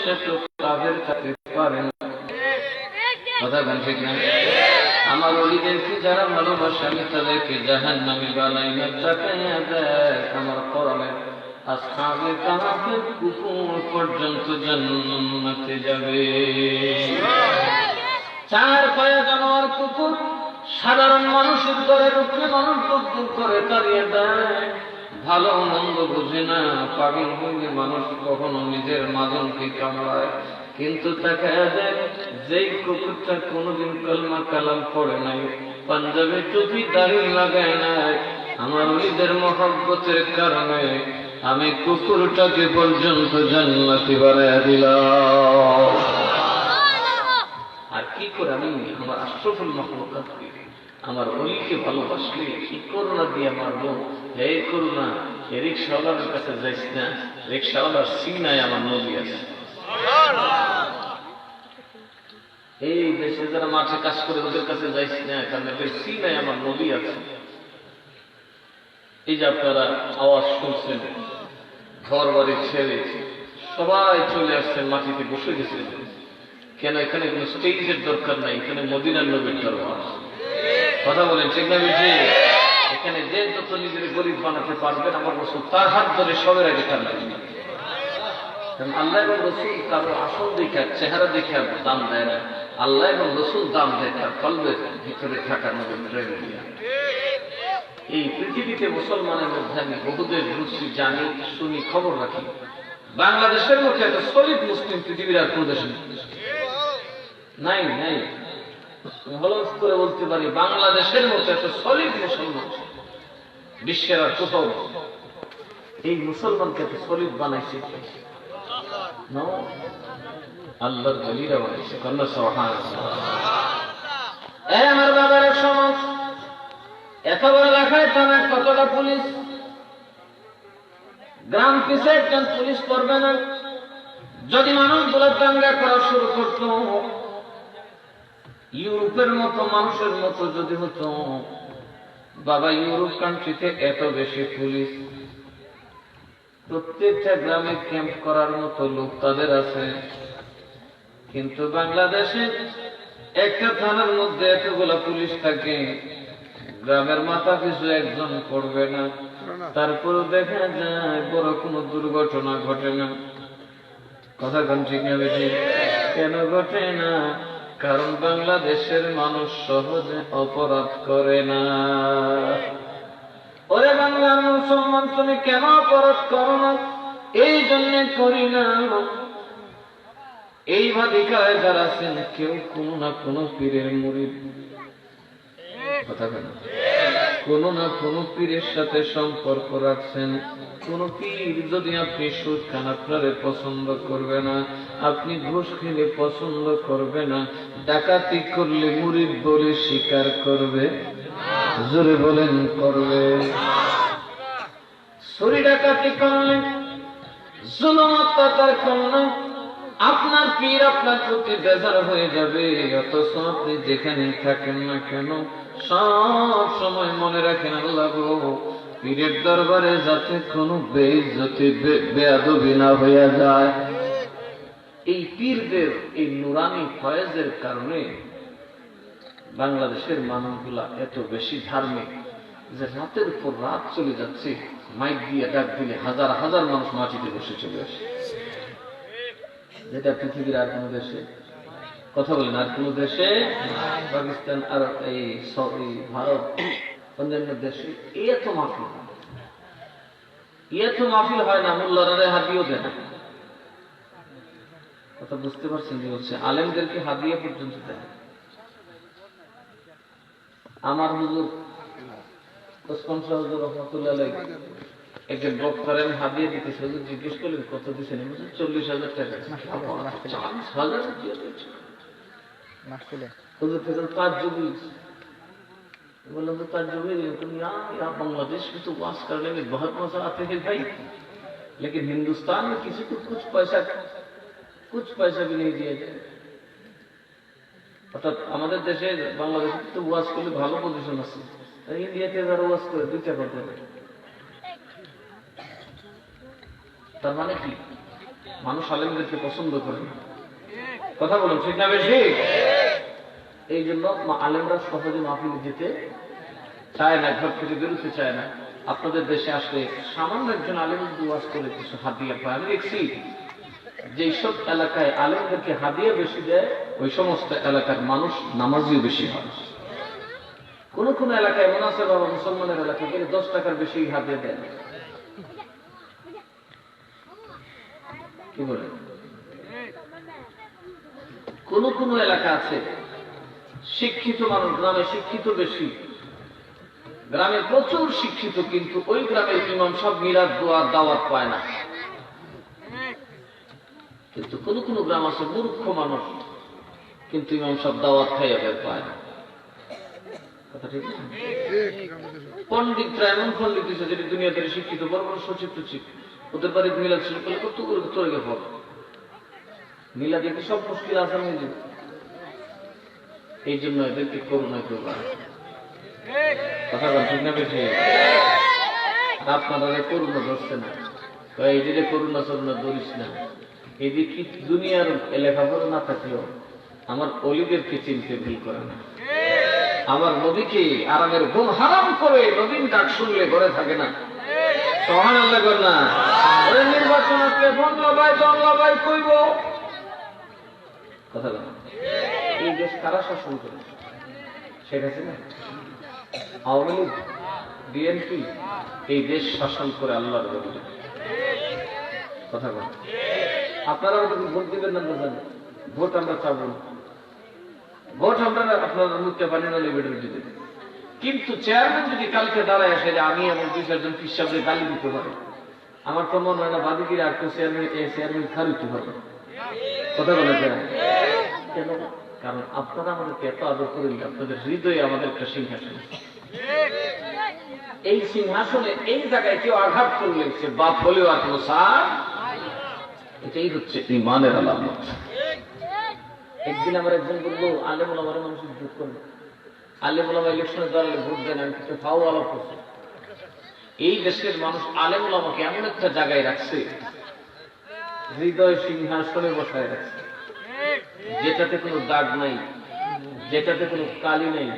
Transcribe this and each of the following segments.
সে তো কাফের থাকতে পারে না। কথা বলেন ঠিক না? আমার ওলিদেরকে যারা ভালোবাসে আমি তাদেরকে জাহান্নামে বানাই না। তাকাইয়া দেখ আমার কোরআনে আসহাবে কাহাফের কুকুর পর্যন্ত জান্নাতে যাবে। চার পায়া জানোয়ার কুকুর সাধারণ মানুষের ঘরে ঢুকলে মানুষ দূর করে তাড়িয়ে দেয়। ভালো মন্দ বুঝে না, পাগল হইলে মানুষ কখনো নিজের মাজনকে কামড়ায়। কিন্তু তাকে দেখ, যেই কুকুরটা কোনোদিন কলমা কালাম পড়ে নাই, পাঞ্জাবে টুপি দাড়ি লাগায় নাই, আমার ওলিদের মহব্বতের কারণে আমি কুকুরটাকে পর্যন্ত জান্নাতি বানাইয়া দিলাম। আর কি করে আমি আমার আশরাফুল মাখলুকাতকে আমার ওলিকে ভালোবাসলে কি করুণা দিয়ে মারবো। হে করুণা, এ রিক্সাওয়ালার কাছে যাইস না, রিক্সাওয়ালার সিনায় আমার নবী আছে। এই দেশে যারা মাঠে কাজ করে ওদের কাছে যাইস না, কারণ এদের সিনায় আমার নবী আছে। এই যে আপনারা আওয়াজ শুনছেন, ঘর বাড়ি ছেড়ে সবাই চলে আসছেন, মাটিতে বসে গেছেন। কেন? এখানে কোন স্টেজের দরকার নাই, এখানে মদিনার নবীর দরবার। কথা বলেন ঠিক না বেশি? এখানে যে যত নিজের গরিব বানাতে পারবেন আমার রাসূল তার হাত ধরে সবের আগে টানবেন। কারণ আল্লাহ এবং রাসূল কারো আসল দেখা চেহারা দেখে দাম দেয় না, আল্লাহ এবং রাসূল দাম দেয় তার কলবের ভিতরে থাকা নবীর প্রেম দিয়া। এই পৃথিবীতে মুসলমানের মধ্যে আমি বহুদের রুচি জানি, শুনি, খবর রাখি। বাংলাদেশের মধ্যে একটা সলিড মুসলিম পৃথিবীর আর কোন দেশে নাই। নাই হলফ করে বলতে পারি, বাংলাদেশের মতো একটা সলিড মুসলমান বিশ্বের আর কোথাও। এই মুসলমানকে এত সলিড বানাইছে আল্লাহর ওলিরা বানাইছে। কন্যা সুবহানাল্লাহ। আমার বাবার সমাজ এত বড় লেখায় থানায় কতটা পুলিশ, গ্রাম পিছে একজন পুলিশ করবে না। যদি মানুষগুলো দাঙ্গা করা শুরু করত, ইউরোপের মতো মানুষের মতো যদি হতো, বাবা ইউরোপ কান্ট্রিতে এত বেশি পুলিশ, প্রত্যেকটা গ্রামে ক্যাম্প করার মতো লোক তাদের আছে। কিন্তু বাংলাদেশে একটা থানার মধ্যে এতগুলা পুলিশ থাকে, গ্রামের মাথা পিছু একজন পড়বে না। তারপরে দেখা যায় বড় কোনো দুর্ঘটনা ঘটে না। কথা কোন ঠিক না বেশি? কেন ঘটে না? কারণ বাংলাদেশের মানুষ সহজে অপরাধ করে না। ওরে বাংলার মুসলমান, তুমি কেন অপরাধ করো না? এই জন্য করি না, এই ভাদিকায় যারা আছেন কেউ কোনো না কোনো পীরের মুরিদ, কথা কেন, কোনো না কোনো পীরের সাথে সম্পর্ক রাখছেন। কোন পীর যদি আপনি সুদ খান আপনারে পছন্দ করবে না, আপনি ঘুষ খেলে পছন্দ করবে না, ডাকাতি করলে মুরিদ বলে স্বীকার করবে, জোরে বলেন করবে। চুরি ডাকাতি করলে, জুলুম অত্যাচার করলে আপনার পীর আপনার প্রতি বেজার হয়ে যাবে। অথচ আপনি যেখানে থাকেন না কেন সব সময় মনে রাখেন, আল্লাহ গো, পীরের দরবারে যাতে কোনো বেইজ্জতি বেয়াদবি না হইয়া যায়। এই পীরদের এই নুরানি ফয়েজের কারণে বাংলাদেশের মানুষগুলা এত বেশি ধার্মিক যে রাতের পর রাত চলে যাচ্ছে, মাইক দিয়ে ডাক দিলে হাজার হাজার মানুষ মাটিতে বসে চলে আসে, যেটা পৃথিবীর আর কোন দেশে, কথা বলেন, আর কোন দেশে, পাকিস্তান আর এই ভারত অন্যান্য দেশে এত মাহফিল হয় না, মোল্লারা হাদিয়েও দেয় না। কথা বুঝতে পারছেন? যে হচ্ছে আলেমদেরকে হাদিয়া পর্যন্ত দেয়। আমার হুজুর ওসমান শাহ হুজুর রহমাতুল্লাহ আলাইহি একজন বক্তারে আমি হাদিয়া দিতেছি, হুজুর জিজ্ঞেস করলেন কত দিচ্ছেন? 40,000 টাকা। 40,000 হুজুর থেকে তাজ্জুবি बोला तो ताज्जुब यहाँ बांग्लादेश में तो वास करने में बहुत मजा आते हैं भाई, लेकिन हिंदुस्तान में किसी को कुछ पैसा भी नहीं दिया जाए। অর্থাৎ আমাদের দেশে বাংলাদেশে তো ওয়াজ করলে ভালো পজিশন আছে, ইন্ডিয়াতে যারা ওয়াজ করে 2টা কথা। তার মানে কি? মানুষ আলেমদেরকে পছন্দ করে না। কথা বলুন ঠিক না বেশি? এই জন্য আলেমরা সহজে মাহফিলে যেতে চায় না, ঘর থেকে বেরোতে চায় না। আপনাদের দেশে আসলে সামান্য একজন আলেম ওয়াজ করে কিছু হাদিয়া পায়। আমি দেখছি যেসব এলাকায় আলেমদেরকে হাদিয়া বেশি দেয় ওই সমস্ত এলাকার মানুষ নামাজিও বেশি হয়। কোন কোন এলাকায় মুনাসেবা বা মুসলমানের এলাকায় গেলে 10 টাকার বেশি হাদিয়া দেয় না। কি বলে? কোন কোন এলাকা আছে শিক্ষিত মানুষ, গ্রামে শিক্ষিত বেশি, গ্রামে প্রচুর শিক্ষিত, কিন্তু ওই গ্রামের ইমাম সব মিলাদ দোয়া দাওয়াত পায় না। কিন্তু কোন কোন গ্রাম আছে মূর্খ মানুষ, কিন্তু ইমাম সব দাওয়াত খাইয়া বের পায় না। কথা ঠিক না? পণ্ডিতরা এমন পণ্ডিত দিচ্ছে যেটি দুনিয়াতে শিক্ষিত, বড় বড় সচিব টচিব, ওদের বাড়ি মিলাদ শুরু করলে কত করে তোরে গে ফল মিলাদ দেখে সব মুশকিল আসান হয়ে যাবে। এই জন্য এদেরকে করুণা করবা। কথা বল ঠিক না বেশি? আপনারা করুণা ধরছে না, এই যে করুণা চরুণা ধরিস না। এদিকে দুনিয়ার লেখাপড়া না থাকলেও আমার অলিদেরকে চিনতে ভুল করে না। আমার নবীকে আরামের ঘুম হারাম করে নবীন ডাক শুনলে ঘরে থাকে না। সুবহানাল্লাহ কর না। ওই নির্বাচন আসলে জনলাভাই কইব। কথা বল। এই দেশ কারা শাসন করে? শেখ হাসিনা, আওয়ামী লীগ, বিএনপি, এই দেশ শাসন করে আল্লাহর বলে। কথা বল। আপনারা আমাদের ভোট দিবেন না, জানেন ভোট আমরা চাবো না। ভোট আমরা আপনারা মুখটা পানি না লেবে দিতে। কিন্তু চেয়ারম্যান যদি কালকে দাঁড়ায় আসে যে আমি এমন 2-4 পিসাবরে গালি দিতে পারে, আমার তো মনে হয় না বাদিকিরা আর কেউ চেয়ারম্যান খারিতে হবে। কথা বলে কেন? কারণ আপনারা আমাদেরকে এত আদর করেন, আপনাদের হৃদয়ে আমাদের একটা সিংহাসন। এই সিংহাসনে এই জায়গায় কেউ আঘাত করলে সে বাপ বলেও আর কোনো সার। এটাই হচ্ছে ঈমানের আলামত। একদিন আমার একজন বললো আলেম ওলামার মানুষের ভোট করবে, আলেম ওলামা ইলেকশনে দাঁড়ালে ভোট দেন। আমি কিছু ফাও আলাপ করছি। এই দেশের মানুষ আলেম ওলামাকে এমন একটা জায়গায় রাখছে, হৃদয় সিংহাসনে বসায় রাখছে, যেটাতে কোনো দাগ নাই, যেটাতে কোনো কালি নাই।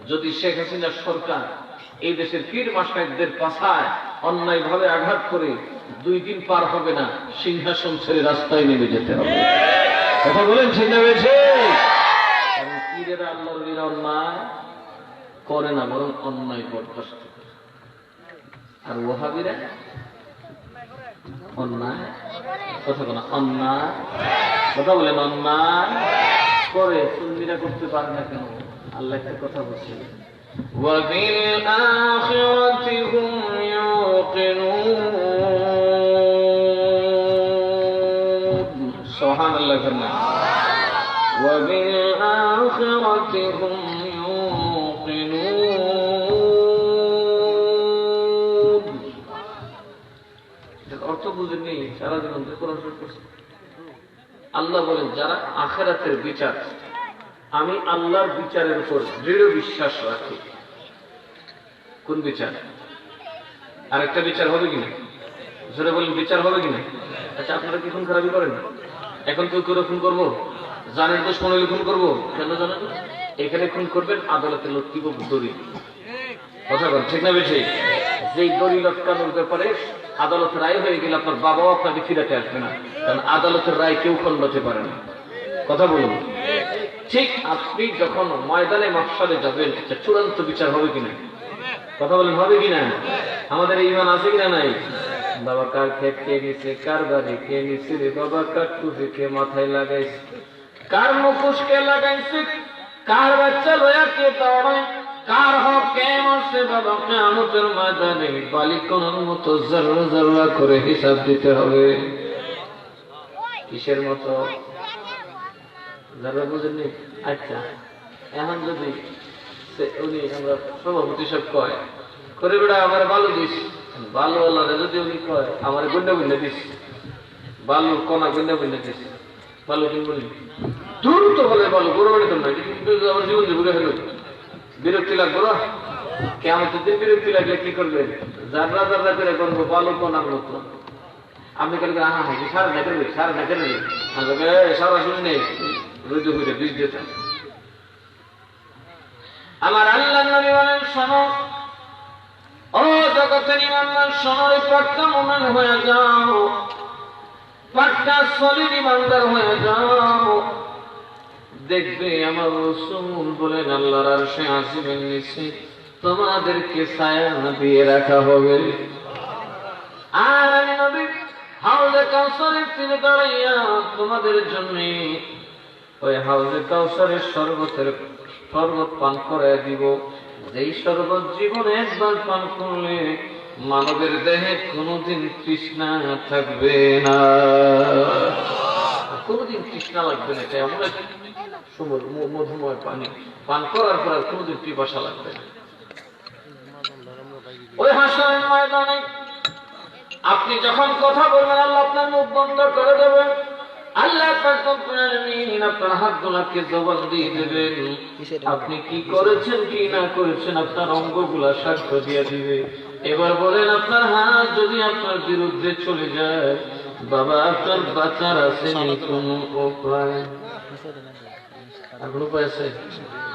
যদি শেখ হাসিনার সরকার এই দেশের পীর মাশায়েখদের পাছায় অন্যায় ভাবে আঘাত করে 2 দিন পার হবে না, সিংহাসন ছেড়ে রাস্তায় নেমে যেতে হবে। কথা বলেন ঠিক না বেশি? কারণ পীরেরা আল্লাহর ওলিরা অন্যায় করে না, বরং অন্যায় বরদাস্ত করে। আর ওহাবীরা অন্যায় কথা বলে, অন্যায় কথা বলেন অন্যায় করে। সুন্নিরা করতে পারে না কেন? আল্লাহ একটা কথা বলছেন, وَبِالْآخِرَةِ هُمْ يُوقِنُونَ সুবহানাল্লাহ করনা। وَبِالْآخِرَةِ هُمْ يُوقِنُونَ। এর অর্থ বুঝেননি? সারা জীবন ধরে কোরআন শরীফ পড়ছেন। আল্লাহ বলেন যারা আখিরাতের বিচার, আমি আল্লাহর বিচারের উপর দৃঢ় বিশ্বাস রাখি। কোন বিচার? আরেকটা বিচার হবে কিনা? জোরে বলেন, বিচার হবে কিনা? আচ্ছা, আপনারা কি খুন খারাপি করেন? এখন কেউ করে খুন করবো? জানের দোষ মনে হলে খুন করবো? কেন জানেন? এখানে খুন করবেন, আদালতে লটকিব দড়ি। কথা বল ঠিক না বেশি? যেই দড়ি লটকানোর ব্যাপারে আদালতের রায় হয়ে গেলে আপনার বাবাও আপনাকে ফিরাতে আসবে না, কারণ আদালতের রায় কেউ খণ্ডাতে পারে না। কথা বলুন। ঠিক আপনি যখন ময়দানে মাহশারে যাবেন, একটা চূড়ান্ত বিচার হবে কিনা? কথা বলেন, হবে কিনা? আমাদের ঈমান আছে কিনা নাই? বাবা কার ক্ষেত কে নিছে, কার বাড়ি কে নিছে রে বাবা, কার টুপি কে মাথায় লাগাইছে, কার মুখোশ কে লাগাইছে, কার বাচ্চা লয়া কে দৌড়ায়, কার হক কে মরছে বাবা, কিয়ামতের ময়দানে বালিকণার মতো জাররা জাররা করে হিসাব দিতে হবে। কিসের মতো? যারা বুঝেননি? আচ্ছা, এখন যদি উনি আমরা সভাপতি সব কয় করে বেড়া আমার বালু দিস, বালু আল্লাহ যদি উনি কয় আমার গন্ডা গুন্ডা দিস, বালুর কণা গন্ডা গুন্ডা দিস, বালু কিনবো দূর তো বলে বালু বড় বাড়ি তো নয়, কিন্তু আমার জীবন জীবনে হলো বিরক্তি লাগবো না। কেমন দিন বিরক্তি লাগলে কি করবে? জাররা জাররা করে করবো বালু কণার মতো। আপনি কালকে সারা না করবে সারা শুনে রুজু করে বীজ দিতেন। আমার আল্লাহ নবী বলেন, শোনো ও জগতের ইমানদার, শোনো, এই পাক্কা মুমিন হয়ে যাও, পাক্কা সলিড ইমানদার হয়ে যাও। দেখবে আমার রাসূল বলেন, আল্লাহর আরশে আজিমের নিচে তোমাদেরকে ছায়া দিয়ে রাখা হবে। আর আমি নবী হাউজে কাউসারের তীরে দাঁড়াইয়া তোমাদের জন্য ওই হাউজে কাউসারের শরবত পান করে দিব, যেই শরবত জীবনে একবার পান করলে মানবের দেহে কোনোদিন তৃষ্ণা থাকবে না, কোনোদিন তৃষ্ণা লাগবে না। এটা এমন এক মধুময় পানি, পান করার পর আর কোনোদিন পিপাসা লাগবে না। ওই হাসরের ময়দানে আপনি যখন কথা বলবেন, আল্লাহ আপনার মুখ বন্ধ করে দেবেন। আল্লাহ আপনার হাতগুলাকে জবাব দিয়ে দেবেন, আপনি কি করেছেন কি না করেছেন আপনার অঙ্গগুলা সাক্ষ্য দিয়ে দিবে। এবার বলেন, আপনার হাত যদি আপনার বিরুদ্ধে চলে যায়, বাবা আপনার বাঁচার আছে কোন উপায়? উপায় আছে?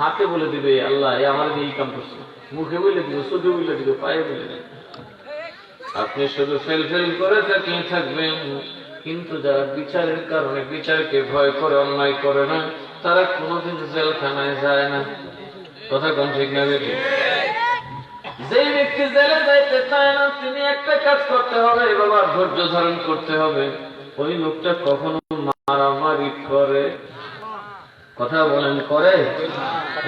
হাতে বলে দিবে আল্লাহ আমার এই কাম করছে, মুখে বলে দিবে, চোখে বলে দিবে, পায়ে বলে দিবে। আপনি শুধু ফেল করে তাকিয়ে থাকবেন। কিন্তু যারা বিচারের কারণে বিচারকে ভয় করে অন্যায় করে না, তারা কোনোদিন জেলখানায় যায় না। কথা কোন ঠিক না? যে ব্যক্তি জেলে যাইতে চায় না, তিনি একটা কাজ করতে হবে বাবা, ধৈর্য ধারণ করতে হবে। ওই লোকটা কখনো মারামারি করে, কথা বলেন করে,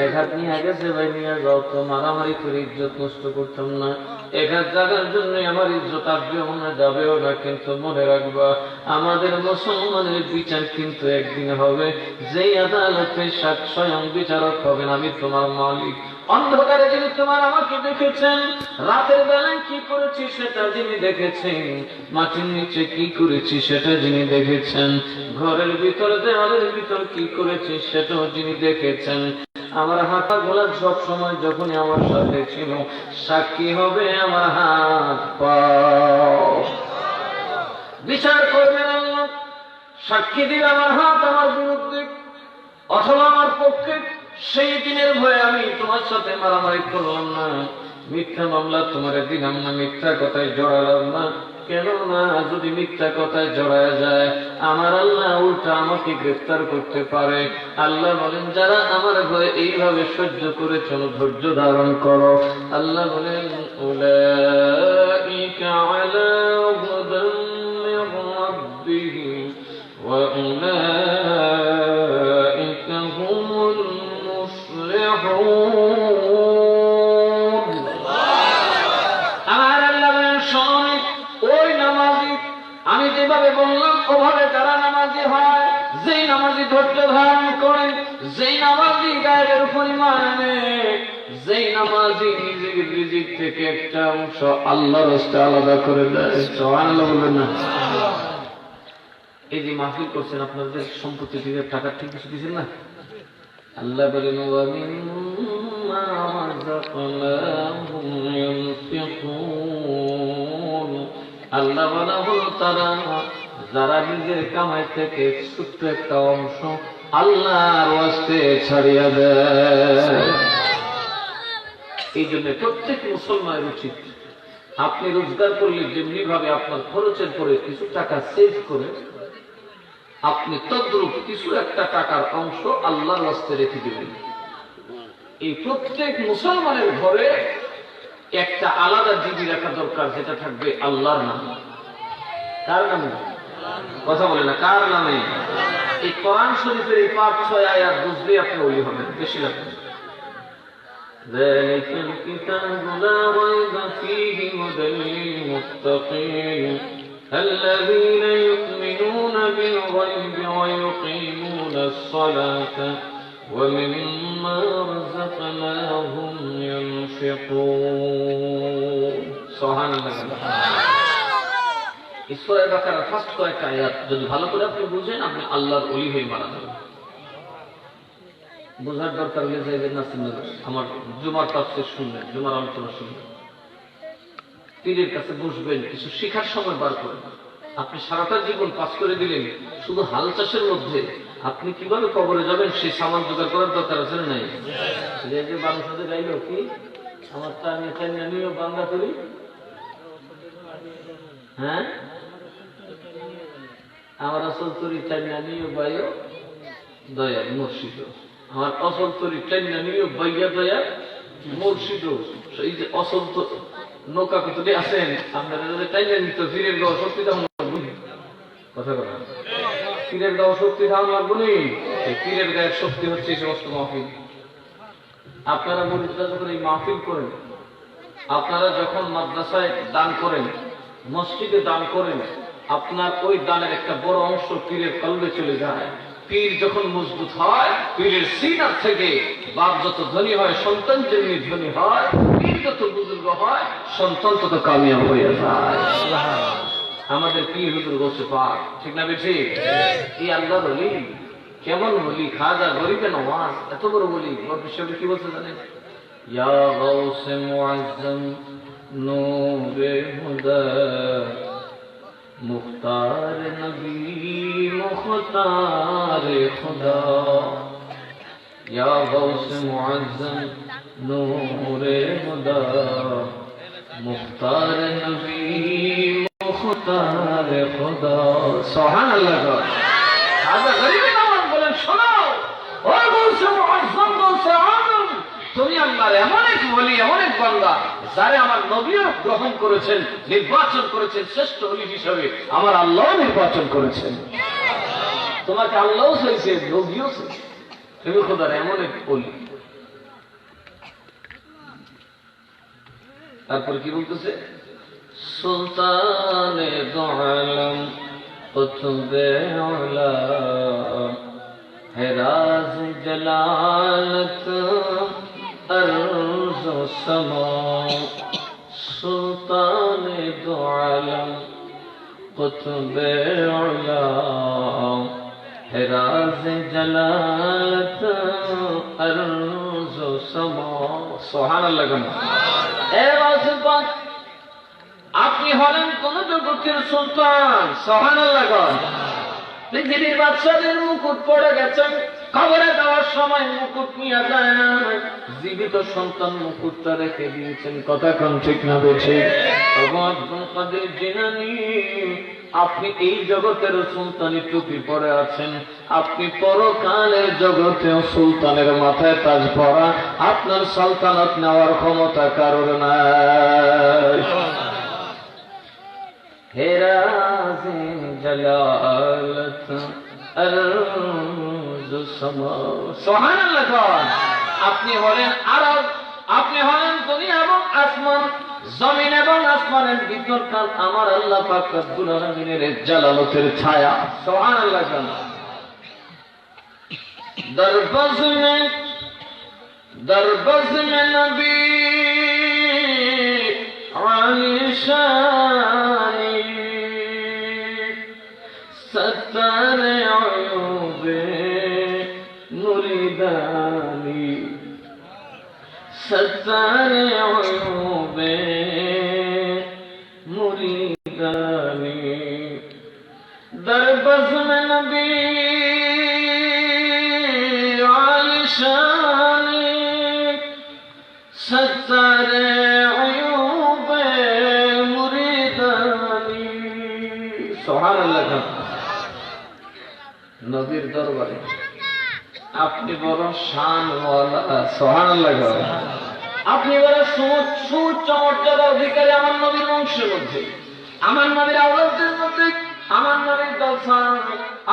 এক হাত নিয়ে গেছে ভাই নিয়ে যাও তো, মারামারি করে ইজ্জত নষ্ট করতাম না। এক হাত জাগার জন্য আমার ইজ্জত আসবেও না, যাবেও না। কিন্তু মনে রাখবা, আমাদের মুসলমানের বিচার কিন্তু একদিন হবে, যেই আদালতে স্বয়ং বিচারক হবেন আমি তোমার মালিক। অন্ধকারে যিনি তোমার আমাকে দেখেছেন, রাতের বেলায় কি করেছি সেটা যিনি দেখেছেন, মাটির নিচে কি করেছি সেটা যিনি দেখেছেন, ঘরের ভিতর দেওয়ালের ভিতর কি করেছি সেটাও যিনি দেখেছেন, আমার হাত গোলা সব সময় যখনই আমার সাথে ছিল, সাক্ষী হবে আমার হাত পা। বিচার করবেন আল্লাহ, সাক্ষী দিবে আমার হাত আমার বিরুদ্ধে অথবা আমার পক্ষে। সেই দিনের ভয়ে আমি তোমার সাথে মারামারি করলাম না, মিথ্যা মামলা তোমার দিলাম না, মিথ্যা কথায় জড়ালাম না। কেন না, যদি মিথ্যা কথায় জড়ায় যায় আমার আল্লাহ উল্টা আমাকে গ্রেফতার করতে পারে। আল্লাহ বলেন, যারা আমার ভয়ে এইভাবে সহ্য করে চলো, ধৈর্য ধারণ করো। আল্লাহ বলেন, উলাইকা আলা হুদাম মির রাব্বিহিম ওয়া উলাইকা হুমুল মুফলিহুন। আর আল্লাহ বলেন, শোনো, ওই নামাজি আমি যেভাবে বললাম ওভাবে যারা নামাজি হয়, যেই নামাজি ধৈর্য ধারণ করে, যেই নামাজি গায়ের উপর ঈমান আনে, যেই নামাজি নিজের রিজিক থেকে একটা অংশ আল্লাহর রাস্তে আলাদা করে দেয়। সুবহানাল্লাহ বলবেন না? এই যে মাহফিল করছেন, আপনাদের সম্পত্তি থেকে টাকা ঠিক কিছু দিচ্ছেন না? আল্লাহ বলেন, ওয়া মিম্মা রাযাকনাহুম ইউনফিকুন। আল্লাহ বলা হলো তারা যারা নিজের কামাই থেকে ছোট্ট একটা অংশ আল্লাহর ওয়াস্তে ছাড়িয়া দেয়। এই জন্য প্রত্যেক মুসলমানের উচিত, আপনি রোজগার করলে যেমনি ভাবে আপনার খরচের পরে কিছু টাকা সেভ করে, আপনি তদ্রূপ কিছু একটা টাকার অংশ আল্লাহর রাস্তায় রেখে দেবেন। এই প্রত্যেক মুসলমানের ঘরে একটা আলাদা জিবি রাখা দরকার, যেটা থাকবে আল্লাহর নাম। কার নামে? কথা বলে না, কার নামে? এই কোরআন শরীফের এই 5-6 আয়াত বুঝলে আপনি ওলি হবেন, বেশি লাগবে। ذلك الكتاب لا ريب فيه هدى للمتقين الذين يؤمنون بالغيب ويقيمون الصلاة ومما رزقناهم ينفقون. سبحان الله. এই সূরা বাকারার ফার্স্ট কয়েকটা আয়াত যদি ভালো করে আপনি বুঝেন, আপনি আল্লাহর ওলি হয়ে মারা যাবেন। বোঝার দরকার হলে যাইবেন নাসিরনগর, আমার জুমার তাফসীর শুনবেন, জুমার আলোচনা শুনবেন, পীরের কাছে বসবেন, কিছু শেখার সময় বার করেন। আপনি সারাটা জীবন পাস করে দিলেন শুধু হাল চাষের মধ্যে, আপনি কিভাবে কবরে যাবেন সেই সামান জোগাড় করার দরকার আছে না নাই? যে বাংলা সাথে গাইল কি আমার চাইনা নিয়েও বাংলা করি, হ্যাঁ আমার আসল তরি চাইনা নিয়েও বাইও দয়া মুর্শিদ, আমার অসল তরি চাইনা নিয়েও বাইয়া দয়া মুর্শিদ। এই যে অসল নৌকা কতটি আছেন আপনারা চাইনা নিত ফিরের গাও শক্তি দাম কথা কথা পীরের গাও শক্তি ধারণ লাগবো নি, পীরের গায়ের শক্তি হচ্ছে এই সমস্ত মাহফিল। আপনারা মসজিদে যখন এই মাহফিল করেন, আপনারা যখন মাদ্রাসায় দান করেন, মসজিদে দান করেন, আপনার ওই দানের একটা বড় অংশ পীরের কলবে চলে যায়। পীর যখন মজবুত হয়, পীরের সিনার থেকে বাপ যত ধনী হয় সন্তান যেমনি ধনী হয়, পীর যত বুজুর্গ হয় সন্তান তত কামিয়াব হয়ে যায়। আমাদের পীর হুজুর গোসে পাক, ঠিক না বেশি? এই আল্লাহর ওলি কেমন বলি, খাজা গরিবে নওয়াজ এত বড় বলি। বিষয়টা কি বলছে জানেন? ইয়া গাউসে মুআজ্জম নূরে হুদা মুখতার নবী মুখতার খুদা, ইয়া গাউসে মুআজ্জম নূরে হুদা মুখতার নবী মুখতার খুদা। সুবহানাল্লাহ। খাজা গরিবে নওয়াজ বলেন, শোনো ও গাউসে মুআজ্জম গাউসে আযম, তুমি আল্লাহর এমন এক ওলি, এমন এক বান্দা যারে আমার নবীও গ্রহণ করেছেন, নির্বাচন করেছেন শ্রেষ্ঠ ওলি হিসেবে, আমার আল্লাহ নির্বাচন করেছেন। তোমাকে আল্লাহ চাইছে, নবীও চাইছে, তুমি খোদার এমন এক ওলি। তারপর কি বলতেছে? সুলতানে দো আলম কুতুবে উলা হেরাজ জলালত अर्ज़ व समा, सुल्ताने दो आलम कुतुबे उला हिराज जलालत अर्ज़ व समा। सुबहानाल्लाह। এ রাসূল, আপনি হলেন কোন জগতের সুলতান। সুবহানাল্লাহ। পৃথিবীর বাদশাদের মুকুট পড়ে গেছেন, কবরে দেওয়ার সময় মুকুট নিয়ে যায় না, জীবিত সন্তান মুকুটটা রেখে দিয়েছেন। কথা কোন ঠিক না বেশি? আব্দুল কাদের জিলানী, আপনি এই জগতের সুলতানি টুপি পরে আছেন, আপনি পরকালের জগতেও সুলতানের মাথায় তাজ পরা, আপনার সালতানাত নেওয়ার ক্ষমতা কারোর নাই। হেরাজে জালালত সুবহানাল্লাহ। আপনি হলেন আরব, আপনি হলেন দুনিয়া এবং আসমান, জমিন এবং আসমানের ভিতরকার আমার আল্লাহ পাক রব্বুল আলামিনের জালালতের ছায়া। সুবহানাল্লাহ। দরবজ মে নবী আলিশানি सत्तर अयूबे मुरीदानी, सत्तर अयूबे मुरीदानी, दरबज़ में नबी आलिशानी, सत्तर अयूबे मुरीदानी। सुबहानाल्लाह। নবীর দরবারে আপনি বড় শানওয়ালা। সুবহানাল্লাহ। আপনি বড় সুউচ্চ মর্যাদার অধিকারী আমার নবীর বংশের মধ্যে, আমার নবীর আওলাদের মধ্যে, আমার নবীর দলসান।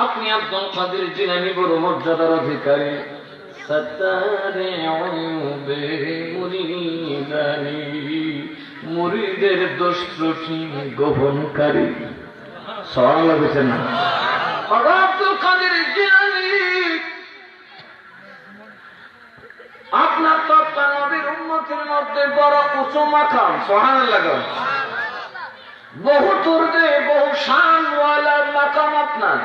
আপনি আব্দুল কাদের জিলানী বড় মর্যাদার অধিকারী। সত্তারে আয়ুবে মুরিদানি, মুরিদের দোষ ত্রুটি গোপনকারী। সুবহানাল্লাহ বলেন না? আব্দুল কাদের জিলানী, আপনার তত্ত্ব নবীর উম্মতের মধ্যে বড় উঁচু মাকাম। সুবহানাল্লাহ। বহু তুর্দে বহু শানওয়ালা মাকাম আপনার।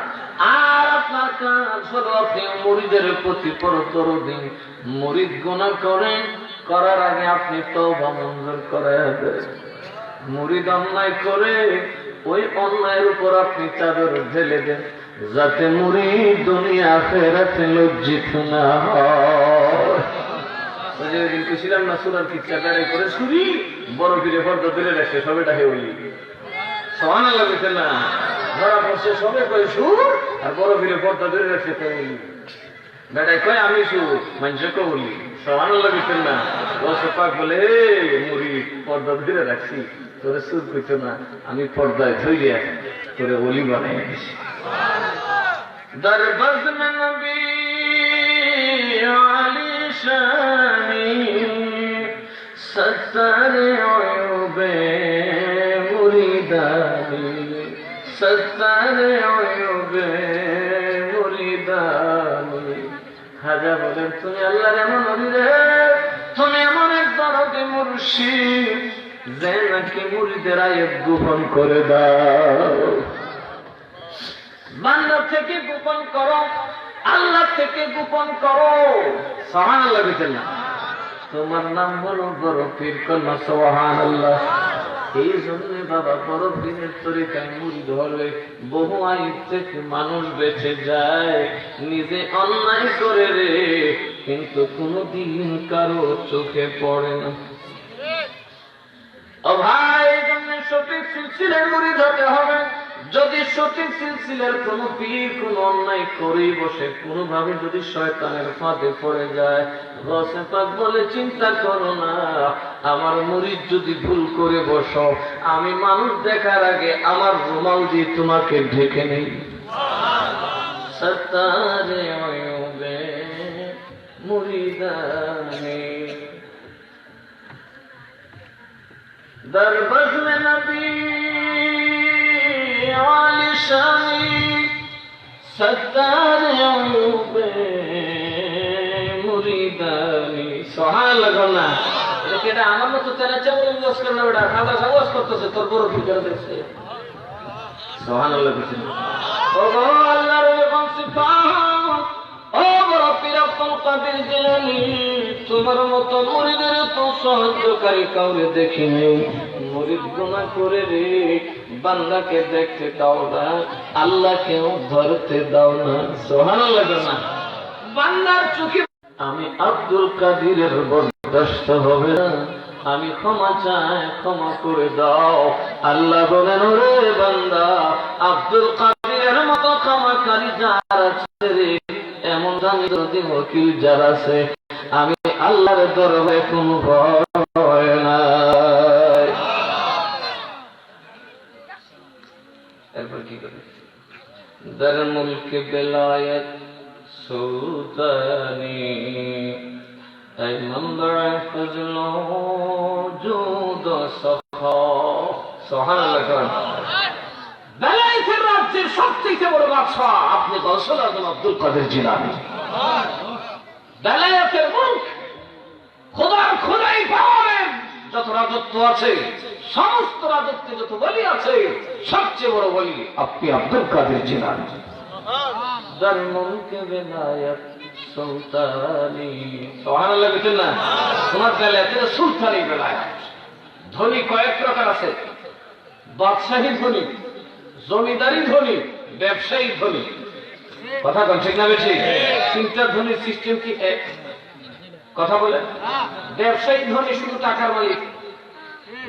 আর আপনার কাজ হলো আপনি মুরিদের প্রতি পরদরদি। মুরিদ গুনাহ করেন, করার আগে আপনি তওবা মঞ্জুর করায় দেন। মুরিদ অন্যায় করে, ওই অন্যায়ের উপর আপনি চাদর ঢেলে দেন, যাতে মুরিদ দুনিয়া আখিরাতে লজ্জিত না হয়। ওই যে দিন ছিলাম না সুরার কিচ্ছা বেড়াই করে শুনি বড় ফিরে পর্দা তুলে রাখছে সবেটা হে বলি সুবহানাল্লাহ বলছেন না, ধরা পড়ছে সবে করে সুর আর বড় ফিরে পর্দা তুলে রাখছে তো বলি বেটাই কয় আমি সুর মানুষকে বলি সুবহানাল্লাহ বলছেন না। রসে পাক বলে হে মুরিদ পর্দা তুলে রাখছি তোরে সুর কইতো না, আমি পর্দায় ধইয়া তোরে ওলি বানাই দিছি। দরবাজ মে নবী আলী শানি সত্তারে ওয়ুবে মুরিদানি সত্তারে ওয়ুবে মুরিদানি। খাজা বলেন তুমি আল্লাহর এমন নবী রে, তুমি এমন এক দরদি মুর্শিদ যে নাকি মুরিদের আয়াত গোপন করে দাও। বান্দা থেকে গোপন করো, আল্লাহ থেকে গোপন করো। সুবহানাল্লাহ বলেন না, তোমার নাম হলো বড় পীর কন্যা। সুবহানাল্লাহ। এই জন্য বাবা বড় পীরের তরিকায় মুরিদ হলে বহু আইব থেকে মানুষ বেঁচে যায়। নিজে অন্যায় করে রে, কিন্তু কোনদিন কারো চোখে পড়ে না। ও ভাই, জন্য সঠিক সিলসিলার মুরিদ হতে হবে। যদি সঠিক সিলসিলার কোন পীর কোন অন্যায় করেই বসে, কোনভাবে যদি শয়তানের ফাঁদে পড়ে যায়, গৌসে পাক বলে চিন্তা করো না, আমার মুরিদ যদি ভুল করে বসো, আমি মানুষ দেখার আগে আমার রুমাল দিয়ে তোমাকে ঢেকে নেই। সত্তারে ওয়ুবে মুরিদানি দরবাজ মে নবী আলী শানি সত্তারে ওয়ুবে মুরিদানি। সুবহানাল্লাহ না, এটা আমার মতো তেরা চাবল ওয়াজ করে না, বেটা খাদা ওয়াজ করতেছে তোর বড় ফিকার দেখছে। সুবহানাল্লাহ বলেন। ও গো আল্লাহর এমন সিফাত, ও বড় পীর আব্দুল কাদের জিলানী, তোমার মতো মুরিদের তো সহ্যকারী কাউরে দেখিনি। মুরিদ গুনাহ করে রে, বান্দাকে দেখতে দাও না, আল্লাহকেও ধরতে দাও না। সুবহানাল্লাহ না, বান্দার চোখে আমি আব্দুল কাদিরের বরদাস্ত হবে না, আমি ক্ষমা চাই ক্ষমা করে দাও। আল্লাহ বলেন ওরে বান্দা, আব্দুল কাদিরের মতো ক্ষমাকারী যারা আছে রে, এমন দামি দরদি ওকিল যারা আছে, আমি আল্লাহর দরবারে কোনো ভয় নাই। এরপর কি করে দর মুলক বেলায়েত সুলতানি এই মন্দর ফজল জুদ সখা। সুবহানাল্লাহ। বেলায়েতের রাজ্যের সবচেয়ে বড় বাদশা আপনি গৌসুল আজম আব্দুল কাদের জিলানী। বেলায়েতের মুলক, খোদার খোদাই পাওয়ারের যত রাজত্ব আছে, সমস্ত রাজত্বে যত ওলি আছে, সবচেয়ে বড় ওলি আপনি আব্দুল কাদের জিলানী। দর মুলক বেলায়েত সুলতানি। সুবহানাল্লাহ বলেন না, তোমার বেলায়েতের সুলতানি বেলায়েত। ধনী কয়েক প্রকার আছে, বাদশাহী ধনী, জমিদারি ধনী, ব্যবসায়ী ধনী। কথা বল ঠিক না বেশি? তিনটা ধনীর সিস্টেম কি এক? কথা বলে। ব্যবসায়ী ধনী শুধু টাকার মালিক,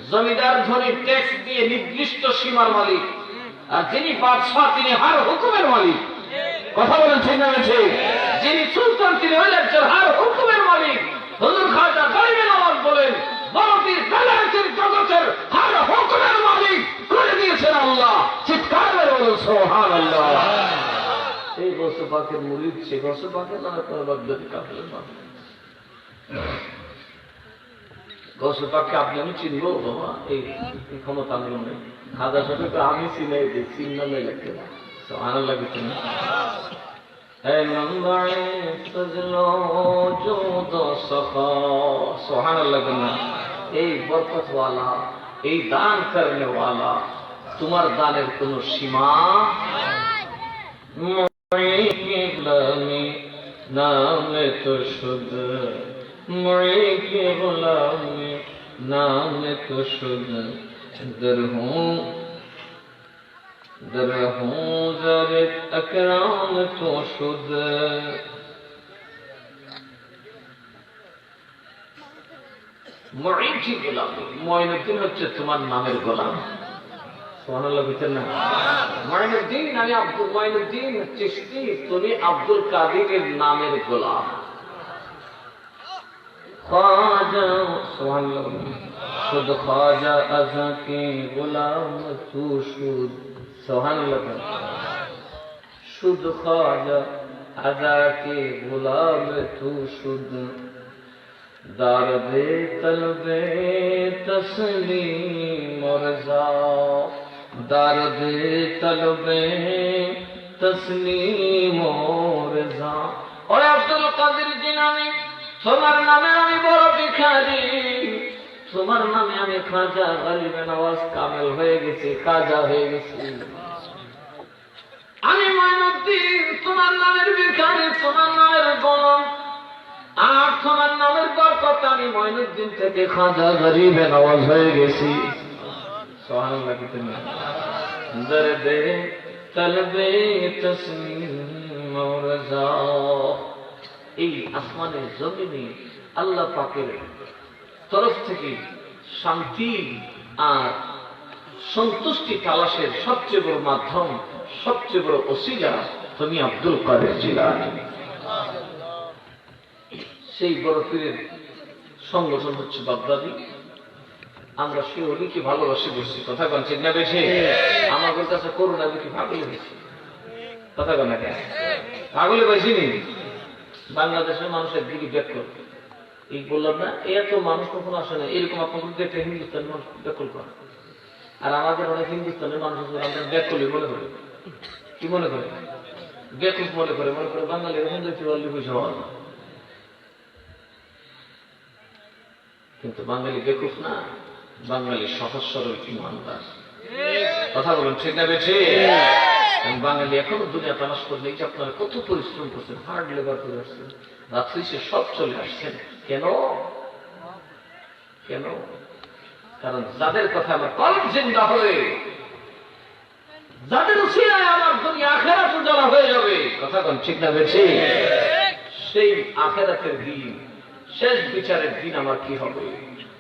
জমিদার ধনী ট্যাক্স দিয়ে নির্দিষ্ট সীমার মালিক, আর যিনি বাদশাহ তিনি হার হুকুমের মালিক। কথা বলেন ঠিক না বেশি? যিনি সুলতান তিনি হলেন হার হুকুমের মালিক। হুজুর খাজা গরিবে নওয়াজ বলেন, বড়পীর বেলায়েতের জগতের হার হুকুমের মালিক করে দিয়েছেন আল্লাহ। চিৎকার করে বলুন সুবহানাল্লাহ। এই গৌসে পাকের মুরিদ, সে গৌসে পাকের নামে কোন বাগদাদি কাফেলের নাম। গৌসে পাককে আপনি আমি চিনবো বাবা, এই ক্ষমতা আমার নেই। খাজা সাহেবকে আমি চিনাই দিই, চিন্না নেই লাগতে না। সুবহানাল্লাহ বলেন। এই মন্দরে ফজলো জুদ সখা। সুবহানাল্লাহ বলেন। এই বরকত ওয়ালা, এই দান করনে ওয়ালা, তোমার দানের কোনো সীমা নামে তো শুদ্ধ, মরে কে গোলামে নামে তো শুদ্ধ, দর হুঁ در حوزر اکرام تو شد মুঈন কি গোলাম মুঈনুদ্দিন হচ্ছে তোমার নামের গোলাম সুবহানাল্লাহ বলতেন না মুঈনুদ্দিন আমি আব্দুল মুঈনুদ্দিন চিশতি তুমি আব্দুল কাদিরের নামের গোলাম ख्वाजा सुबहानअल्लाह खुद ख्वाजा अज़ा के गुलाम तू शुद सुबहानअल्लाह शुद ख्वाजा अज़ा के गुलाम तू शुद दारदे तलबे तस्लीम रज़ा दारदे तलबे तस्लीम रज़ा और अब्दुल कादिर जिलानी তোমার নামে আমি বড় ভিখারি তোমার নামে আমি খাজা গরিব নওয়াজ কামেল হয়ে গেছি খাজা হয়ে গেছি আমি মুঈনুদ্দিন তোমার নামের ভিখারি তোমার নামের গোলাম আর তোমার নামের বরকত আমি মুঈনুদ্দিন থেকে খাজা গরিব নওয়াজ হয়ে গেছি সুবহানাল্লাহ কি তুমি দরদে তলবে তসলিম রজা এই আসমানের জমিনে আল্লাহ পাকের তরফ থেকে শান্তি আর সন্তুষ্টি তালাশের সবচেয়ে বড় মাধ্যম সবচেয়ে বড় ওসিলা তুমি আব্দুল কাদের জিলানী সেই বড় পীরের সংগঠন হচ্ছে বাগদাদি আমরা সেই অলিকে ভালোবাসি বসছি কথা বলছি না বেশি আমাদের কাছে করুণা দেখি পাগলে বেশি কথা বল না কেন পাগলে বেশি নেই বাংলাদেশের মানুষের দিকে ব্যাকল এই বললাম না এত মানুষ কখনো আসে না এরকম আপনাদের দেখে হিন্দুস্তানের মানুষ ব্যাকল করে আর আমাদের অনেক হিন্দুস্তানের মানুষ আমরা ব্যাকলই মনে করে কি মনে করে বেকুফ মনে করে বাঙালি এরকম দেখতে পারলে পয়সা হওয়া না কিন্তু বাঙালি বেকুফ না বাঙালি সহজ সরল ইমানদার কথা বলুন ঠিক না বেঠে বাঙালি এখনো দুনিয়া তালাশ করলে এই যে আপনারা কত পরিশ্রম করছেন হার্ড লেবার করে আসছেন রাত্রি সে সব চলে আসছেন কেন কেন কারণ যাদের কথা আমার কলম জিন্দা হবে যাদের উসিলায় আমার দুনিয়া আখিরাত উজালা হয়ে যাবে কথা কোন ঠিক না বেঠে সেই আখিরাতের দিন শেষ বিচারের দিন আমার কি হবে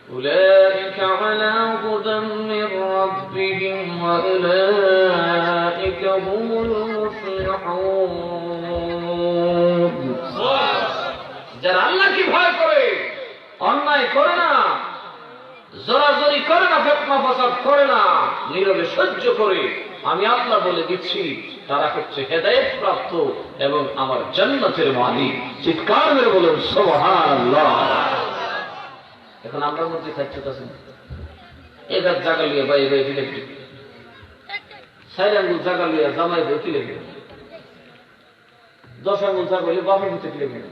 أولئك على هدى من ربهم وأولئك هم المفلحون যারা আল্লাহকে ভয় করে অন্যায় করে না জোরাজোরি করে না ফিতনা ফাসাদ করে না নীরবে সহ্য করে আমি আল্লাহ বলে দিচ্ছি তারা হচ্ছে হেদায়েত প্রাপ্ত এবং আমার জান্নাতের মালিক চিৎকার মেরে বলুন সুবহানাল্লাহ এখন আমরা মধ্যে থাকতে আছেন এবার জায়গা লিয়ে বাই বাই ইলেকট্রিক সাইড আঙ্গুল জায়গা লিয়ে জামাই বই কিলে গেল 10 আঙ্গুল জায়গা লিয়ে বাপের ভিতরে কিলে গেল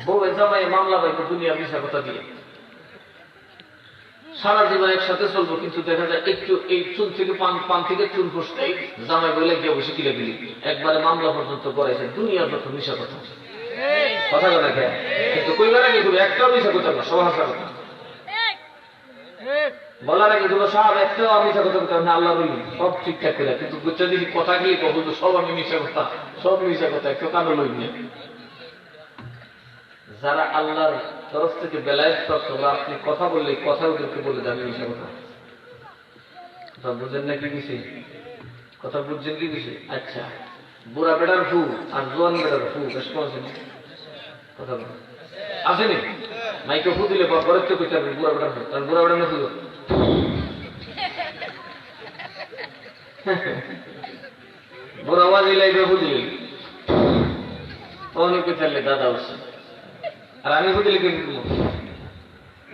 বউ জামাই মামলা বাইকে দুনিয়া মিশা কথা দিয়ে সারা জীবন একসাথে চলবো কিন্তু দেখা যায় একটু এই চুল থেকে পান থেকে চুল বসতেই জামাই বলে গিয়ে বসে কিলে গেলি একবারে মামলা পর্যন্ত করেছে দুনিয়ার যত মিশা কথা কথা কথা খেয়ে কিন্তু কইবার আগে তুমি একটাও মিশা করতে না সব হাসা কথা বলার আগে তুমি সব একটাও মিশা করতে পারবে না আল্লাহ বলি সব ঠিকঠাক করে কিন্তু বুঝতে দিদি কথা গিয়ে কবু তো সব আমি মিশা কথা সব মিশা কথা একটু কানো লই নিয়ে যারা আল্লাহর তরফ থেকে বেলায়েত প্রাপ্ত আপনি কথা বললে কথা ওদেরকে বলে যাবে মিশা কথা কথা বুঝেন না কি বিষয় কথা বুঝছেন কি বিষয় আচ্ছা বুড়া বেড়ার ফু আর জোয়ান বেড়ার ফু বেশ কমছে কথা বল আসেনি মাইকে ফু দিলে ঘরের তো কইতে হবে বুড়া বেড়ার ফু আর বুড়া বেড়া না ফু বুড়া আওয়াজ লাইবে ফু দিলে অনেক চাইলে দাদা হচ্ছে আর আমি ফু দিলে কি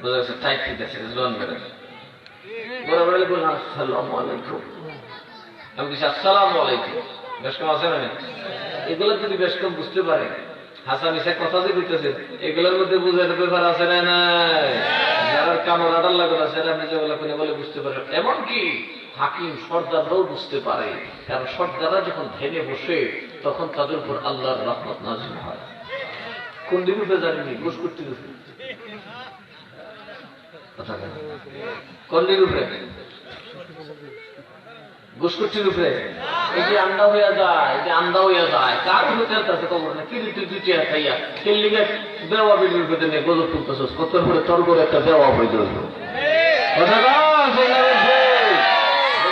বোঝা যাচ্ছে টাইট ঠিক আছে জোয়ান বেড়ার বুড়া বেড়ালে বললাম আসসালামু আলাইকুম আমি কিছু আসসালামু আলাইকুম বেশ কম আছে না এগুলো যদি বেশ কম বুঝতে পারে হাসান ইসা কথা যে বুঝতেছে এগুলোর মধ্যে বুঝাতে ব্যাপার আছে না যারা কামড় আডার লাগে আছে আপনি যেগুলো করে বলে বুঝতে পারেন এমনকি হাকিম সর্দাররাও বুঝতে পারে কারণ সর্দাররা যখন ধ্যানে বসে তখন তাদের উপর আল্লাহর রহমত নাযিল হয় কোন দিকে জানেনি ঘুষ করতে কথা কেন কন্ডির উপরে ঘুষকুটির উপরে এই যে আন্দা হইয়া যায়, এই যে আন্দা হইয়া যায়, কার উপরে আছে খবর না, কি তুই দুটি খাইয়া তেল লিগে দেওয়া বিলির উপরে নিয়ে গজব তুলতেছস, কত করে তোর করে একটা দেওয়া হয়ে যাবে কথা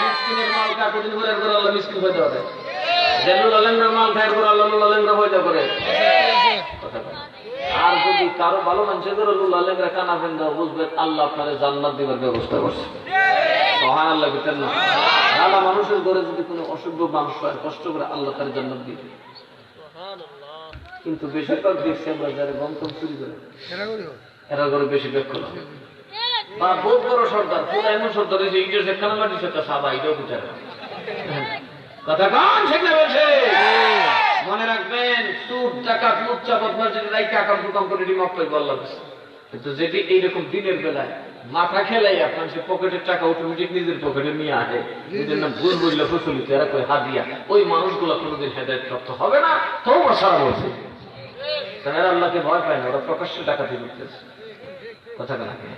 মিসকিনের মাল কাকুদিন করে আল্লাহ মিসকিন হয়ে যাবে, জেলুল আলেমরা মাল খায়ের করে আল্লাহ আলেমরা হয়ে যাবে কথা। আর যদি কারো ভালো মানুষের করে লুল আলেমরা কানা ফেন্দা বুঝবে আল্লাহ আপনার জান্নাত দেওয়ার ব্যবস্থা করছে। সুবহানাল্লাহ বিতেন না ভালো মানুষের ঘরে যদি কোনো অসভ্য মানুষ হয় কষ্ট করে আল্লাহ তার জান্নাত দিবে। কিন্তু বেশিরভাগ দেখছি আমরা যারা গন্তম চুরি করে এরা করে বেশি ব্যাখ্যা না বা বহুত বড় সর্দার পুরো এমন সর্দার হয়েছে ইন্ডিয়া সেখানে মাটি সেটা সাদা এটাও বিচার কথা কন সেখানে বলছে। মনে রাখবেন সুদ ডাকাত লুচ্চা বদমাশ যদি রাইকে আকাম কুকাম করে রিমাপ পাইব আল্লাহ। কিন্তু যদি এইরকম দিনের বেলায় মাথা খেলাই আপনার সে পকেটের টাকা অটোমেটিক নিজের পকেটে নিয়ে আসে, নিজের নাম ভুল বললে প্রচলিত এরা করে হাদিয়া, ওই মানুষগুলো কোনোদিন হেদায়েত প্রাপ্ত হবে না। তওবা সারা বলছে তারা আল্লাহকে ভয় পায় না, ওরা প্রকাশ্যে ডাকাতি করতেছে কথা কেনা কেন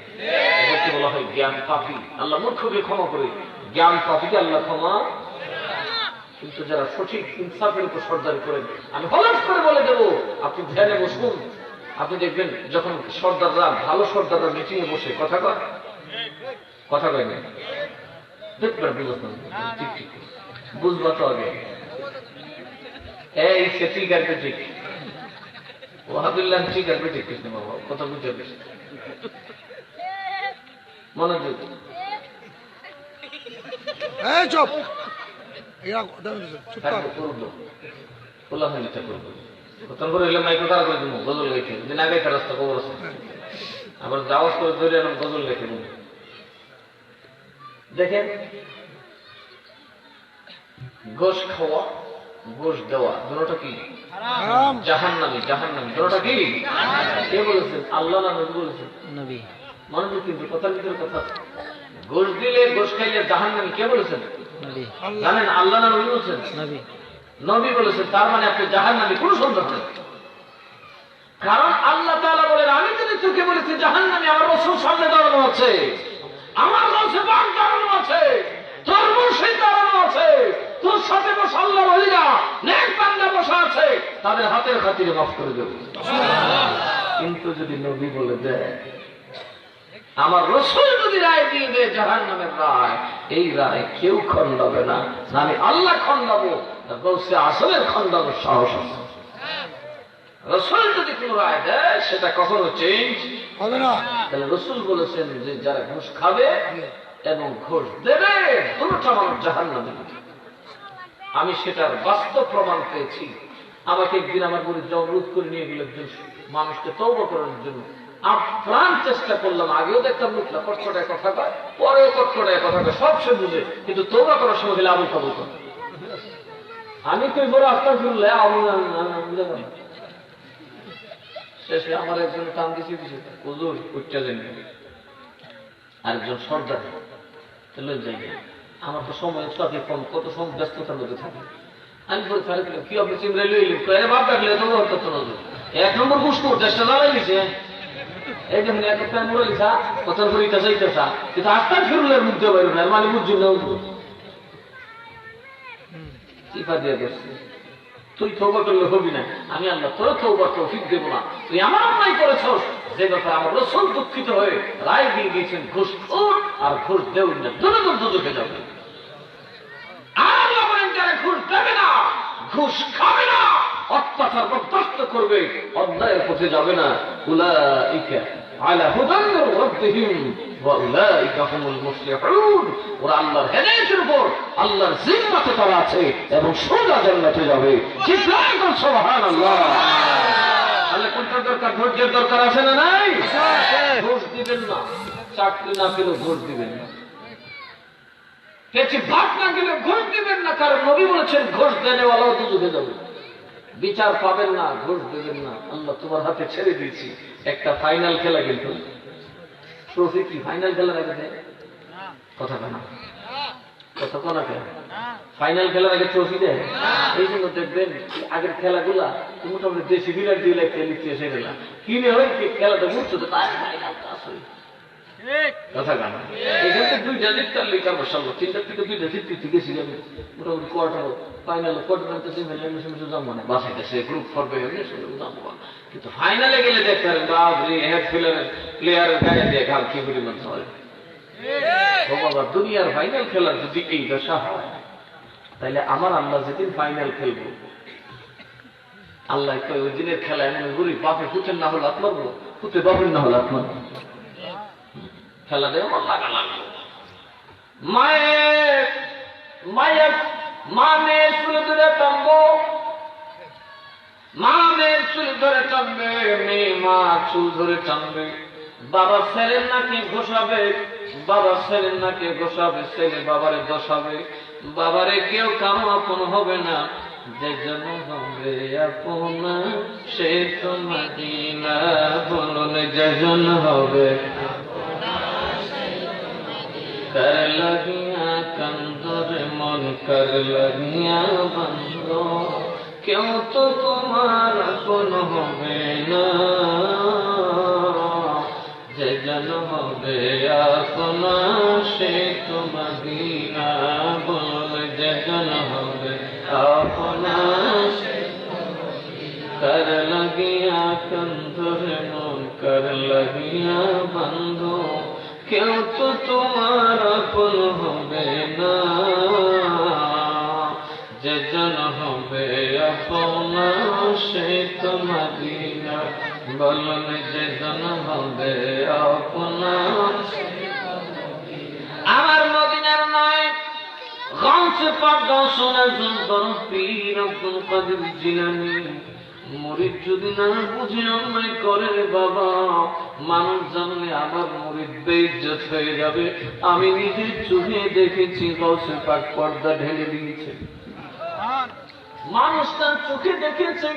এদেরকে বলা হয় জ্ঞান পাপী। আল্লাহ মূর্খকে ক্ষমা করে, জ্ঞান পাপীকে আল্লাহ ক্ষমা। কিন্তু যারা সঠিক ইনসাফের উপর সর্দারি করেন, আমি হলফ করে বলে দেবো আপনি ধ্যানে বসুন, আপনি দেখবেন যখন সর্দাররা ভালো সর্দাররা মিটিং এ বসে কথা কয় না দেখবেন বুঝবেন ঠিক ঠিক বুঝবা তো আগে এই সে ঠিক আর ঠিক ওহাবিল্লাহ ঠিক আর ঠিক কৃষ্ণ বাবা কথা বুঝতে পেরেছি মনোযোগ চুপ খোলা হয় নিতে করবো প্রথম করে এলে মাইক্রো তারা করে দেবো গজল গাইতে দিন আগে একটা রাস্তা খবর আছে আবার যাওয়াজ করে ধরে এলাম গজল গাইতে দেবো। দেখেন গোশ খাওয়া গোশ দেওয়া দুটোটা কি জাহান্নামী, জাহান্নামী দুটোটা কি কে বলেছেন? আল্লাহ না নবী বলেছেন? নবী। মনোযোগ কিন্তু কথার ভিতরে কথা, গোশ দিলে গোশ খাইলে জাহান্নামী কে বলেছেন? জানেন আল্লাহ না নবী বলছেন? নবী। নবী বলেছেন, তার মানে আপনি জাহান্নামী কোন সন্দেহ নেই। কারণ আল্লাহ তাআলা বলেন আমি যদি তোকে বলেছি জাহান্নামী, আমার রাসূল সামনে দাঁড়ানো আছে, আমার কাছে বাগ দাঁড়ানো আছে, তোর মুর্শিদ দাঁড়ানো আছে, তোর সাথে বসা আল্লাহর ওলিরা নেক বান্দা বসা আছে, তাদের হাতের খাতিরে মাফ করে দেব। কিন্তু যদি নবী বলে দেয়, আমার রাসূল যদি রায় দিয়ে দেয় জাহান্নামের রায়, এই রায় কেউ খণ্ডাবে না, আমি আল্লাহ খণ্ডাবো। গৌসে আসলের খণ্ডানোর সাহস আছে। রাসূল যদি কোন রায় দেয় সেটা কখনো চেঞ্জ হবে না। তাহলে রাসূল বলেছেন যে যারা ঘুষ খাবে এবং ঘুষ দেবে দুটোটা মানুষ জাহান্নামে। আমি সেটার বাস্তব প্রমাণ পেয়েছি। আমাকে একদিন আমার পরিচয় অনুরোধ করে নিয়ে গেল একজন মানুষকে তওবা করার জন্য। আপ্রাণ চেষ্টা করলাম, আগেও দেখতাম লোকটা কটকটায় কথা কয়, পরেও কটকটায় কথা কয়, সব সে বুঝে, কিন্তু তওবা করার সময় গেলে আবুল কাবুল করে। আমি কই বড় আস্তাগফিরুল্লাহ শেষে আমার একজন কাম দিছি হুজুর উচ্চা যাই, আরেকজন সর্দার চলে যাই, আমার তো সময় থাকে কম, কত সময় ব্যস্ততার মধ্যে থাকে। আমি বলি তাহলে কি আপনি চিমড়ে লইলি বাপ ডাকলে তো করতো না, এক নম্বর বুঝতো চেষ্টা লাগাই দিছে এই দেখুন এক একটা মোড়ে লিখা কথা করিতে চাইতেছা, কিন্তু আস্তাগফিরুল্লাহর মধ্যে বাইরে না, মানে বুঝছেন না চিপা দিয়ে করছে। তুই তওবা করলে হবি না, আমি আল্লাহ তোর তওবার তৌফিক দেব না। তুই আমার অন্যায় করেছস, যে ব্যাপারে আমার রাসূল দুঃখিত হয়ে রায় দিয়ে গিয়েছেন ঘুষখোর আর ঘুষ দেবেন না, দুটো দুজকে যাবে। আর আল্লাহ বলেন যারা ঘুষ দেবে না, ঘুষ খাবে না, অত্যাচার বরদাস্ত করবে, অন্যায়ের পথে যাবে না, উলাইকা আলা হুদান মির রাব্বিহিম ওয়া উলাইকা হুমুল মুফলিহুন। ওরা আল্লাহর হেদায়েতের উপর, আল্লাহর জিম্মাতে তারা আছে এবং সোজা জান্নাতে যাবে। চিৎকার করে সুবহানাল্লাহ। তাহলে কোনটা দরকার? ধৈর্যের দরকার আছে না নাই? ঘুষ দিবেন না, চাকরি না পেলে ঘুষ দিবেন না, পেটে ভাত না গেলে ঘুষ দিবেন না, কারণ নবী বলেছেন ঘুষ দেনেওয়ালাও দুজকে যাবে। বিচার পাবেন না, ঘুষ দেবেন না, আল্লাহ তোমার হাতে ছেড়ে দিয়েছি। একটা ফাইনাল খেলা কিন্তু ট্রফি কি ফাইনাল খেলার আগে দেয়? কথা কেনা কথা কোনা কেন ফাইনাল খেলার আগে ট্রফি দেয়? এই জন্য দেখবেন আগের খেলাগুলা মোটামুটি দেশি বিরাট দিয়ে লিখতে এসে গেলাম কিনে হয় কি খেলাটা বুঝছো তো তাই ফাইনালটা আসলে কথা গান এখান থেকে 2টা লিটার লিটার বসাবো 3টার থেকে 2টা জিততে গেছি যাবে মোটামুটি কোয়ার্টার ফাইনাল কোয়ার্টার সেমিফাইনাল যাবো না বাসাইতেছে গ্রুপ ফর্মে যাবো কিন্তু ফাইনালে গেলে দেখতে পারেন বাবরে হেড প্লেয়ারের গায়ে দিয়ে ঘাম কি পরিমাণ চলে ও বাবা দুনিয়ার ফাইনাল খেলার যদি এই দশা হয় তাহলে আমার আল্লাহ যেদিন ফাইনাল খেলবো আল্লাহ কয় ওই দিনের খেলা এমন গরি বাপে ফুটেন না হলো আপনার ফুটে বাপের না হলো আপনার খেলা দেয় আমার লাগা লাগলো মায়ের মা মেয়ের চুল ধরে টানবো মা মেয়ের চুল ধরে টানবে মেয়ে মা চুল ধরে টানবে বাবা ছেলের নাকি ঘোষাবে বাবা ছেলের নাকি ঘোষাবে ছেলে বাবারে দশাবে বাবারে কেউ কারো আপন হবে না যে জন হবে আপন সে তো মদিনা বলুন যে জন হবে কর লাগিয়া কন্দরে মন কর লাগিয়া বন্ধ কেউ তো তোমার আপন হবে না যে জন হবে আপন সে তো মদিনা বলুন যে জন হবে আপন কর লাগিয়া কন্দরে মন কর লাগিয়া বন্ধ কেউ তো তোমার আপন হবে না যে জন হবে আপন সে তো মদিনা বলুন যে জন হবে আপন আমার মদিনার নয় গাউসে পাক গাউসুল আজম পীর আব্দুল কাদের জিলানী মুরিদ যদি না বুঝে অন্যায় করে রে বাবা মানুষ জানলে আমার মুরিদ বেইজ্জত হয়ে যাবে আমি নিজের চোখে দেখেছি গাউসে পাক পর্দা ঢেলে দিয়েছে মানুষ তার চোখে দেখেছে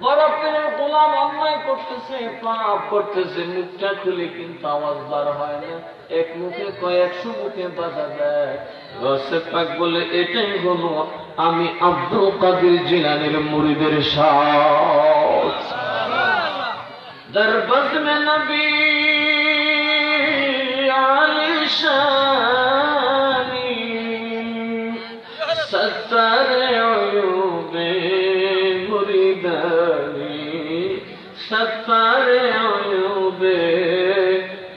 বড় পীরের গোলাম অন্যায় করতেছে পাপ করতেছে মুখটা খুলে কিন্তু আওয়াজ বার হয় না এক মুখে কয়েকশো মুখে বাধা দেয় গাউসে পাক বলে এটাই হলো আমি আব্দুল কাদের জিলানীর মুরিদের শান দরবাজ মে নবী আলিশানি সত্তার আয়ুবে মুরিদানি সত্তার আয়ুবে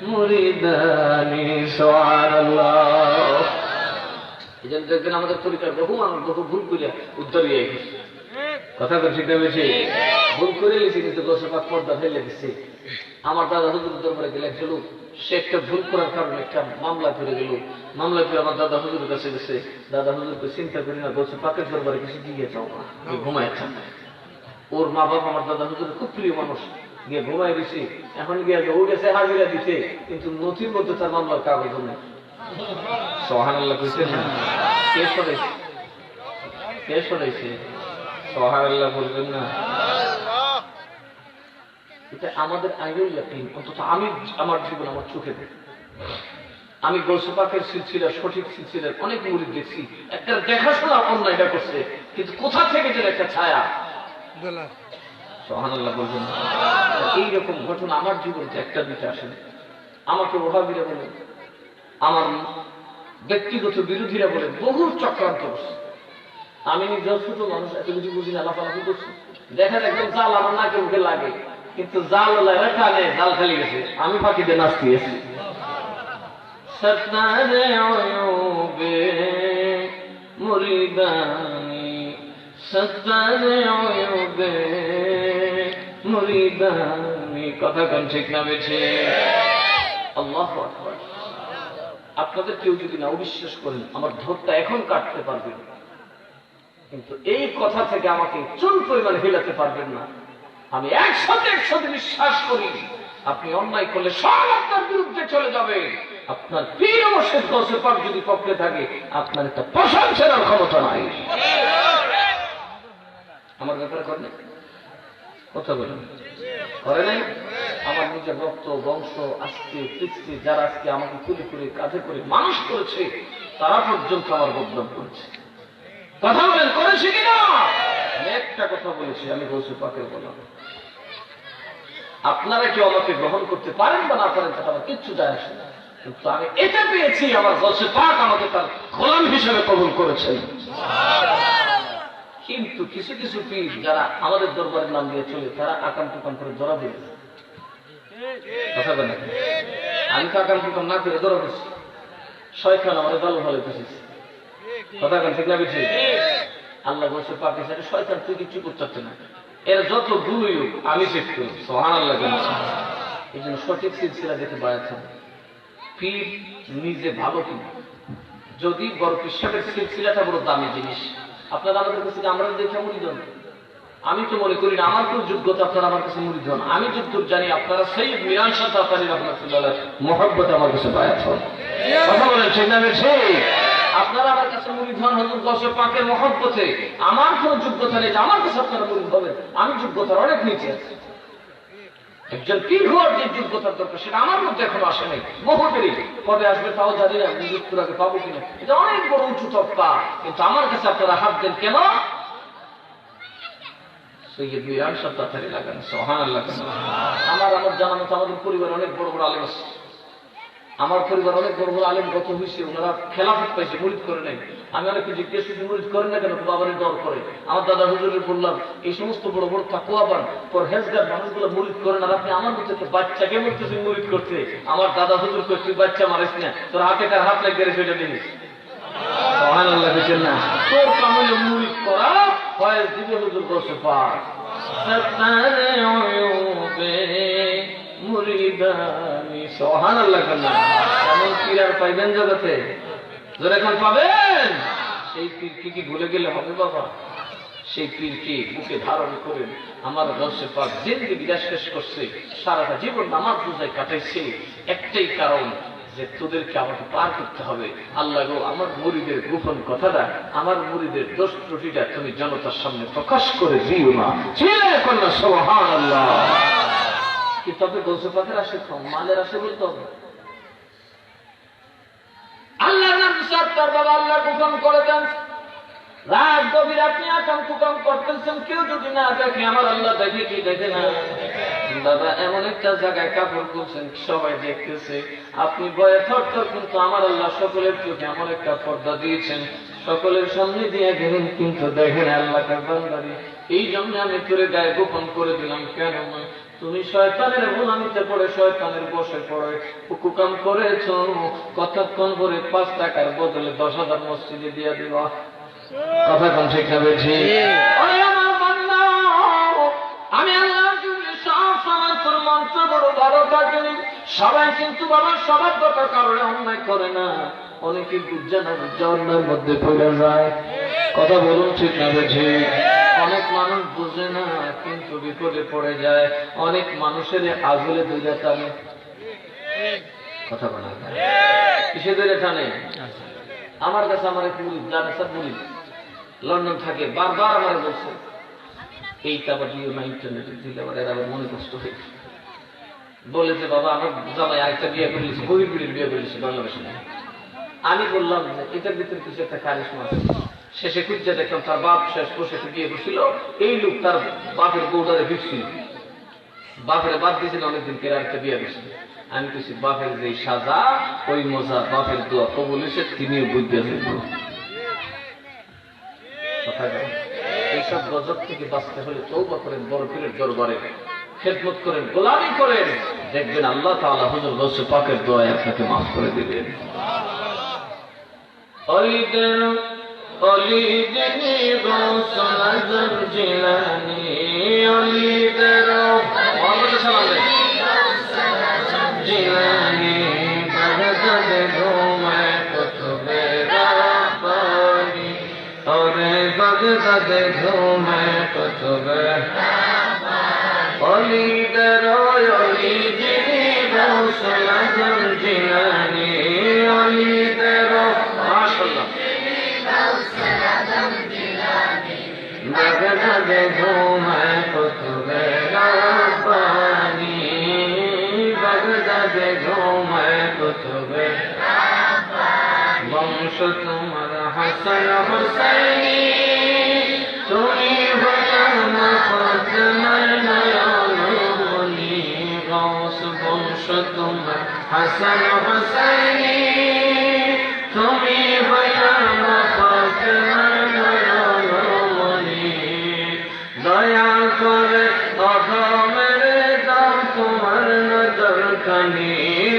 মুরিদানি সুবহানাল্লাহ এজন্য দেখবেন আমাদের তরিকার বহু মানুষ বহু ভুল করে উদ্ধার হয়ে গেছে কথা বলছি না বেশি ভুল করে লিখে কিন্তু গাউসে পাক পর্দা ফেলে দিচ্ছে আমার দাদা হুজুর দরবারে গেলেন চলো সে একটা ভুল করার কারণে একটা মামলা করে গেল মামলা করে আমার দাদা হুজুরের কাছে গেছে দাদা হুজুরকে চিন্তা করি না গাউসে পাকের দরবারে কিছু দিয়ে যাও না ঘুমায় ওর মা বাবা আমার দাদা হুজুরের খুব প্রিয় মানুষ গিয়ে ঘুমায় গেছি এখন গিয়ে ও গেছে হাজিরা দিতে কিন্তু নথির মধ্যে তার মামলার কাগজ নেই সুবহানাল্লাহ কইছেন না কে শোনাইছে কে শোনাইছে সুবহানাল্লাহ বলবেন না এটা আমাদের আইনুল ইয়াকিন অন্তত আমি আমার জীবন আমার চোখে দেখি আমি গাউসে পাকের সিলসিলা সঠিক সিলসিলার অনেক মুরিদ দেখছি একটা দেখাশোনা অন্যায়টা করছে কিন্তু কোথা থেকে যেন একটা ছায়া সুবহানাল্লাহ বলবেন না এইরকম ঘটনা আমার জীবনে একটা দুইটা আসে আমাকে ওহাবীরা বলে আমার ব্যক্তিগত বিরোধীরা বলে বহু চক্রান্ত করছে আমি নিজের ছোট মানুষ এত কিছু বুঝি না লাফালাফি করছি দেখেন একদম জাল আমার নাকে মুখে লাগে কিন্তু জাল টানে জাল খালি গেছে আমি ফাঁকিতে নাচতে গেছি সত্তারে আয়ুবে মুরিদানি সত্তারে আয়ুবে মুরিদানি কথা কোন ঠিক না বেছে আল্লাহু আকবার আপনাদের কেউ যদি না অবিশ্বাস করেন আমার ধরটা এখন কাটতে পারবেন কিন্তু এই কথা থেকে আমাকে চুল পরিমাণ হিলাতে পারবেন না আমি একসাথে বিশ্বাস করি আপনি অন্যায় করলে সব আপনার বিরুদ্ধে চলে যাবে আপনার পীর মুর্শিদ গাউসে পাক যদি পক্ষে থাকে আপনার একটা প্রশংসার ক্ষমতা নাই আমার ব্যাপারে করেন কথা বলেন করে নাই আমার নিজের রক্ত বংশ আজকে পৃথিবী যারা আজকে আমাকে কুলি করে কাঁধে করে মানুষ করেছে তারা পর্যন্ত আমার বদনাম করেছে কথা বলেন করেছে কিনা আমি একটা কথা বলেছি আমি গাউসে পাকের বললাম আপনারা কেউ আমাকে গ্রহণ করতে পারেন বা না পারেন সেটা আমার কিচ্ছু যায় আসে না কিন্তু আমি এটা পেয়েছি, আমার গৌসে পাক আমাকে তার গোলাম হিসেবে কবুল করেছেন। কিন্তু কিছু কিছু পীর যারা আমাদের দরবারের নাম দিয়ে চলে, তারা আকাম টুকাম করে ধরা দিল। কথা বলেন, আমি তো আকাম টুকাম না করে ধরা দিচ্ছি, শয়তান আমাদের ভালো ভালো পেয়েছি। কথা বলেন ঠিক না বেশি? আল্লাহ বলছে পাকে সাথে শয়তান তুই কিছু করতে চাচ্ছে না, এর যত ভুলই হোক আমি চেক করি। সুবহানাল্লাহ। এই জন্য সঠিক সিলসিলা দেখে বায়াত হবে। পীর নিজে ভালো কিনা, যদি বড় পিসাবের সিলসিলাটা বড় দামি জিনিস, আপনারা আমাদের কাছে আমরা দেখে মুরিদ হন। আমি তো মনে করি না আমার কোন যোগ্যতা আপনারা আমার কাছে মুরিদ হন। আমি যতদূর জানি আপনারা সৈয়দ মিরান শাহ তাতারী রাহমাতুল্লাহ মুহাব্বতে আমার কাছে বায়াত হন। কথা বলেন ঠিক না বেশি? আপনারা আমার কাছে মুরিদ হন হুজুর গৌসে পাকের মহব্বতে। আমার কোন যোগ্যতা নেই যে আমার কাছে আপনারা মুরিদ হবেন, আমি যোগ্যতার অনেক নিচে আছি। একজন পীর হওয়ার যে যোগ্যতার দরকার সেটা আমার মধ্যে এখনো আসে নাই, বহু দেরি। কবে আসবে তাও জানি না, মৃত্যুর পাবো কিনা, এটা অনেক বড় উঁচু তফা। কিন্তু আমার কাছে আপনারা হাত দেন কেন? সৈয়দ মিরান শাহ তাতারী লাগান। সুবহানাল্লাহ। আমার জানা মতো আমাদের পরিবারে অনেক বড় বড় আলেম আছে। আমার পরিবার অনেক বড় বড় আলেম গত হয়েছে, ওনারা খেলাফত পাইছে, মুরিদ করে নাই। আমি অনেককে জিজ্ঞেস করছি মুরিদ করেন না কেন? বাবারের দর করে। আমার দাদা হুজুরের বললাম এই সমস্ত বড় বড় তাকওয়াবান পরহেজগার মানুষগুলো মুরিদ করেন, আর আপনি আমার মতো একটা বাচ্চাকে বলতেছেন মুরিদ করতে। আমার দাদা হুজুর করতে বাচ্চা মারিস না, তোর হাতে কার হাত লাগিয়ে সেটা দেখিস। সুবহানাল্লাহ। বুঝছেন না? তোর কাম হলো মুরিদ করা, ফয়েজ দিবে হুজুর গৌসে পাক। সত্তারে ওয়ুবে মুরিদানি। সুবহানাল্লাহ। এমন পীর আর পাইবেন জগতে? যারা এখন পাবেন, সেই পীরকে কি ভুলে গেলে হবে বাবা? সেই পীরকে বুকে ধারণ করেন। আমার গৌসে পাক জিন্দেগিটা শেষ করছে, সারাটা জীবন নামাজ রোজায় কাটাইছে, একটাই কারণ যে তোদেরকে আমাকে পার করতে হবে। আল্লাহ গো, আমার মুরিদের গোপন কথাটা, আমার মুরিদের দোষ ত্রুটিটা তুমি জনতার সামনে প্রকাশ করে দিও না। সুবহানাল্লাহ। কি তবে গৌসে পাকের আসে মালের আসে বলতে হবে? আল্লাহর নাম বিশ্বাস তার বাবা আল্লাহ গোপন করে দেন। রাত গভীর আপনি আকাম কুকাম করতেছেন, কেউ যদি না দেখে, আমার আল্লাহ দেখে কি দেখে না? দাদা এমন একটা জায়গায় কাপড় খুলছেন, সবাই দেখতেছে, আপনি ভয়ে থরথর, কিন্তু আমার আল্লাহ সকলের চোখে এমন একটা পর্দা দিয়েছেন, সকলের সামনে দিয়ে গেলেন, কিন্তু দেখেন আল্লাহ কার বান্দারি। এই জন্য আমি তোরে গায়ে গোপন করে দিলাম। কেন? তুমি শয়তানের গোলামিতে পড়ে, শয়তানের বসে পড়ে কুকাম করেছ। কতক্ষণ করে 5 টাকার বদলে 10,000 মসজিদে দিয়ে দিবা। কথা কম শিক্ষা পেয়েছি। আমি আল্লাহর জন্য সব সময় তোর মন্ত্র বড় ভালো থাকেনি। সবাই কিন্তু বাবা সবার কথা কারণে অন্যায় করে না, অনেকে বুঝে না, বুঝে অন্যায়ের মধ্যে পড়ে যায়। কথা বলুন ঠিক না বেঠি? অনেক মানুষ বুঝে না কিন্তু বিপদে পড়ে যায়। অনেক মানুষের আগুলে দইরা টানে। কথা বলা যায় কিসে দইরা টানে? আমার কাছে আমার এক মুরিদ জানাসার মুরিদ লন্ডন থাকে, বারবার আমার বলছে এইটা আবার দিও না, ইন্টারনেটে দিলে আবার এর আবার মনে কষ্ট হয়েছে। বলে যে বাবা আমার জামাই আরেকটা বিয়ে করেছে, গরিব বিড়ির বিয়ে করেছে বাংলাদেশে। আমি বললাম যে এটার ভিতরে কিছু একটা কারিশমা আছে। শেষে খুঁজে দেখলাম তার বাপ শেষ বসে বিয়ে করছিল, এই লোক তার বাপের বউটারে ফিরছিল, বাপের বাদ দিয়েছিল অনেকদিন পরে আরেকটা বিয়ে করছিল। আমি কিছু বাপের যে সাজা ওই মজা বাপের দোয়া কবুল হয়েছে, তিনিও বুঝতে ফেলব। এইসব গজব থেকে বাঁচতে হলে তওবা করেন, বড় পীরের দরবারে খেদমত করেন, গোলামি করেন, দেখবেন আল্লাহ তাআলা হুজুর গৌসে পাকের দোয়ায় আপনাকে মাফ করে দিবেন। অলিদের অলিদিনী গৌসুল আজম জিলানী, অলিদের মোহাম্মদ সাল্লাল্লাহু জিলানী, বাগদাদে ঘুমায় কুতুবে রাব্বানী, ওরে বাগদাদে ঘুমায় কুতুবে রাব্বানী, অলিদের অলিদিনী গৌসুল আজম জিলানী, অলিদের মাশাআল্লাহ বাগদাদে ঘুমায় কুতুবে রাব্বানী, বাগদাদে ঘুমায় কুতুবে রাব্বানী, বংশ তোমার হাসান হুসাইনি, তুমি বানানা ফাতেমার নয়ন মনি, গৌস বংশ তোমার হাসান হুসাইনি তুমি হইয়া ফাতেমার নয়নমণি দয়া করে অধমের দাও তোমার নজর খানি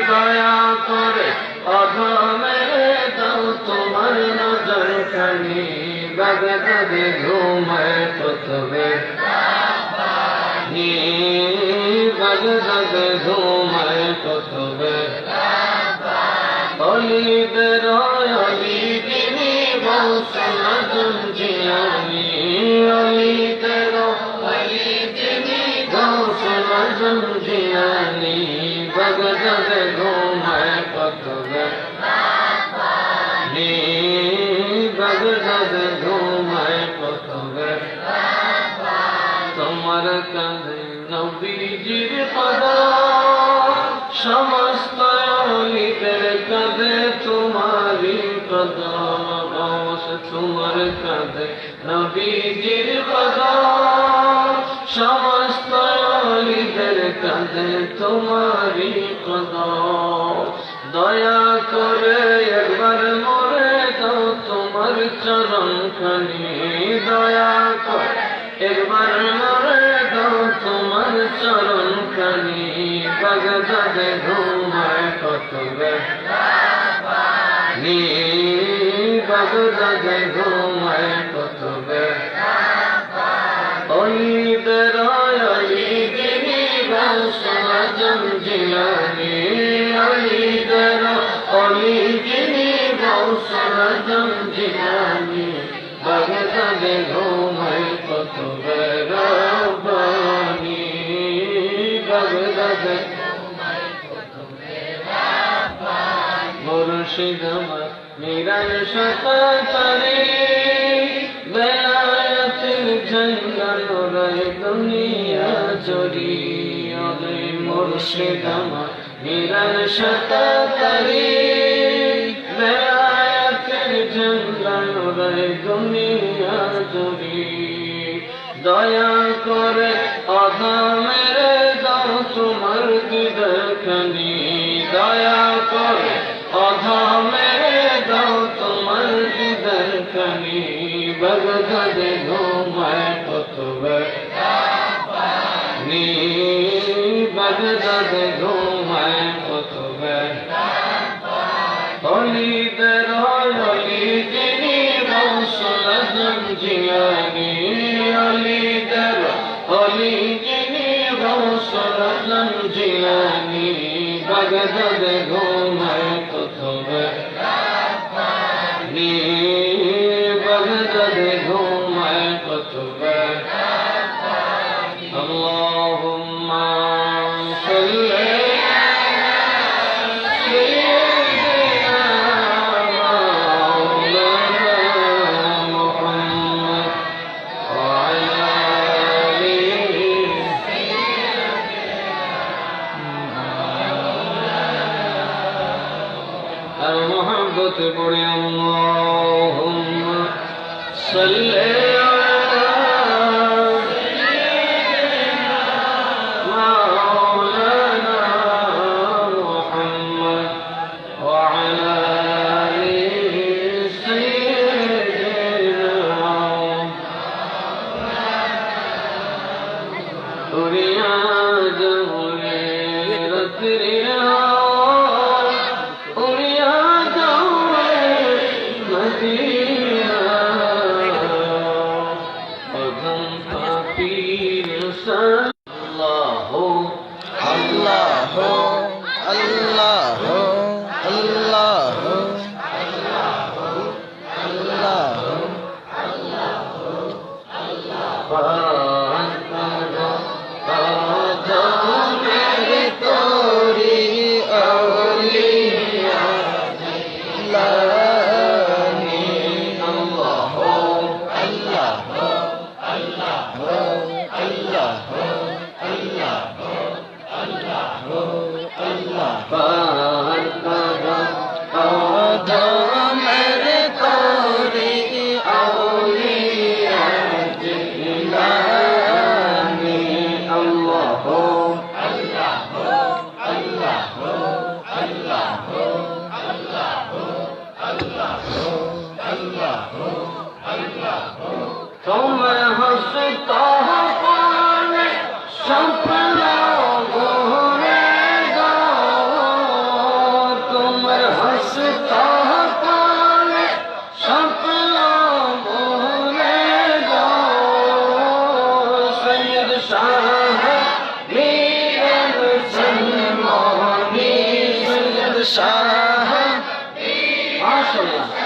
দয়া করে অধমের দাও তোমার নজর খানি বাগদাদে ঘুমায় প্রথমে বাগদাদে ঘুমায় প্রথমে অলিদের অলি তিনি বৌসলাজম জিয়ানি অলিদের অলি তিনি বৌসলাজম জিয়ানি বাগদাদে ঘুমায় প্রথমে বাগদাদে ঘুমায় প্রথমে তোমার কাঁধে নবীজির কদম সমস্ত অলিদের কাঁধে তোমারই কদম তোমার কাঁধে নবীজির কদম সমস্ত অলিদের কাঁধে তোমারই কদম দয়া করে একবার মরে দাও তোমার চরণ খানি দয়া করে একবার মরে দাও তোমার চরণ খানি বাগদাদে ঘুমায় কতবে বাগদাদে ঘুমায় কতবে অলিদের অলি যিনি গৌসলাজম জিলানি অলিদের অলি যিনি গৌসলাজম জিলানি বাগদাদে ঘুমায় কতবে রব্বানি বাগদাদে মুর্শিদ আমার মিরান শতাতারি বেলায়েতের ঝান্ডা ওড়ায় দুনিয়া জুড়ি ওরে মুর্শিদ আমার মিরান শতাতারি বেলায়েতের ঝান্ডা ওড়ায় দুনিয়া জুড়ি দয়া করে অধমের দাও তোমার দিদারখানি দয়া করে অধমের দাও তোমার দিদারখানি বাগদাদে ঘুমায় কতবে বাগদাদে ঘুমায় কতবে অলিদের অলি যিনি গৌসলাজম জিলানি অলিদের অলি যিনি গৌসলাজম জিলানি বাগদাদে ঘুমায় কতবে বাগদাদে ঘুমায় কতবে আল্লাহুম্মা সাল্লি المحبة بڑی اللهم صل على مولانا محمد وعلى آل سيدنا دنیا جمهوریت تیرا Allah, Allah, Allah, Allah. माशाल्लाह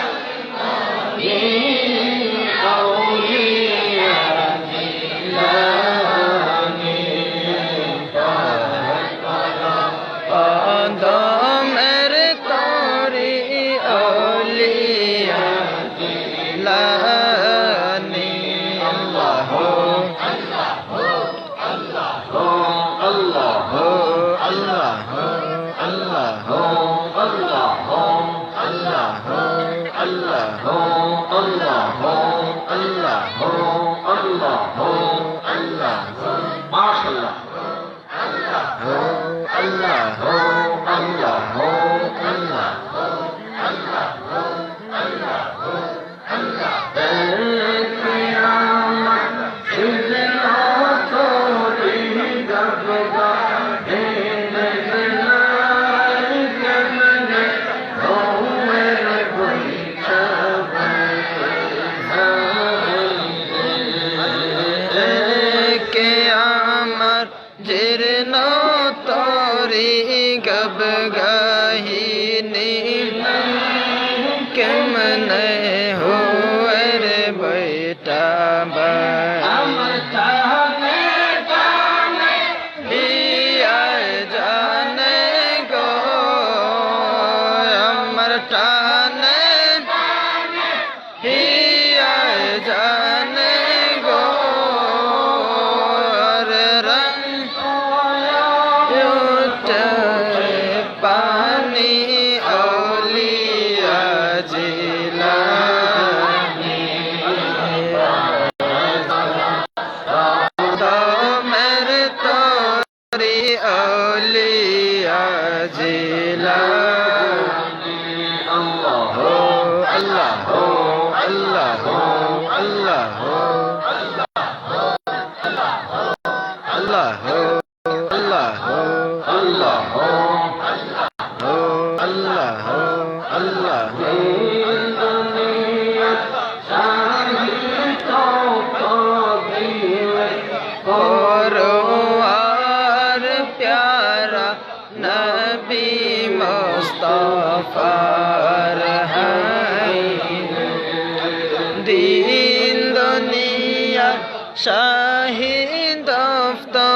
शाहिद अफ्ता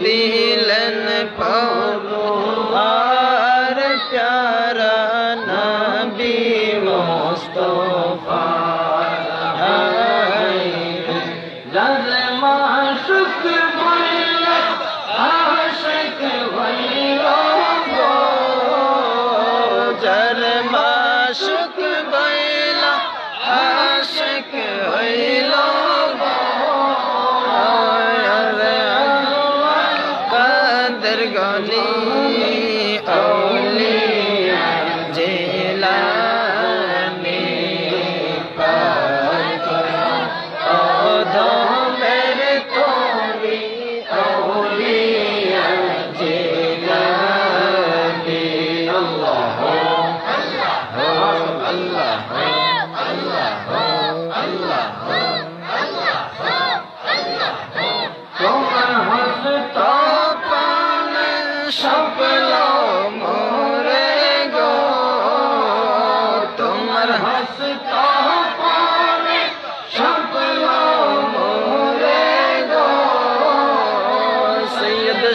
दिलन पार प्यारा नबी मुस्तफा जज माशुक भइला आशिक भइला जर माशुक भइला आशिक भइला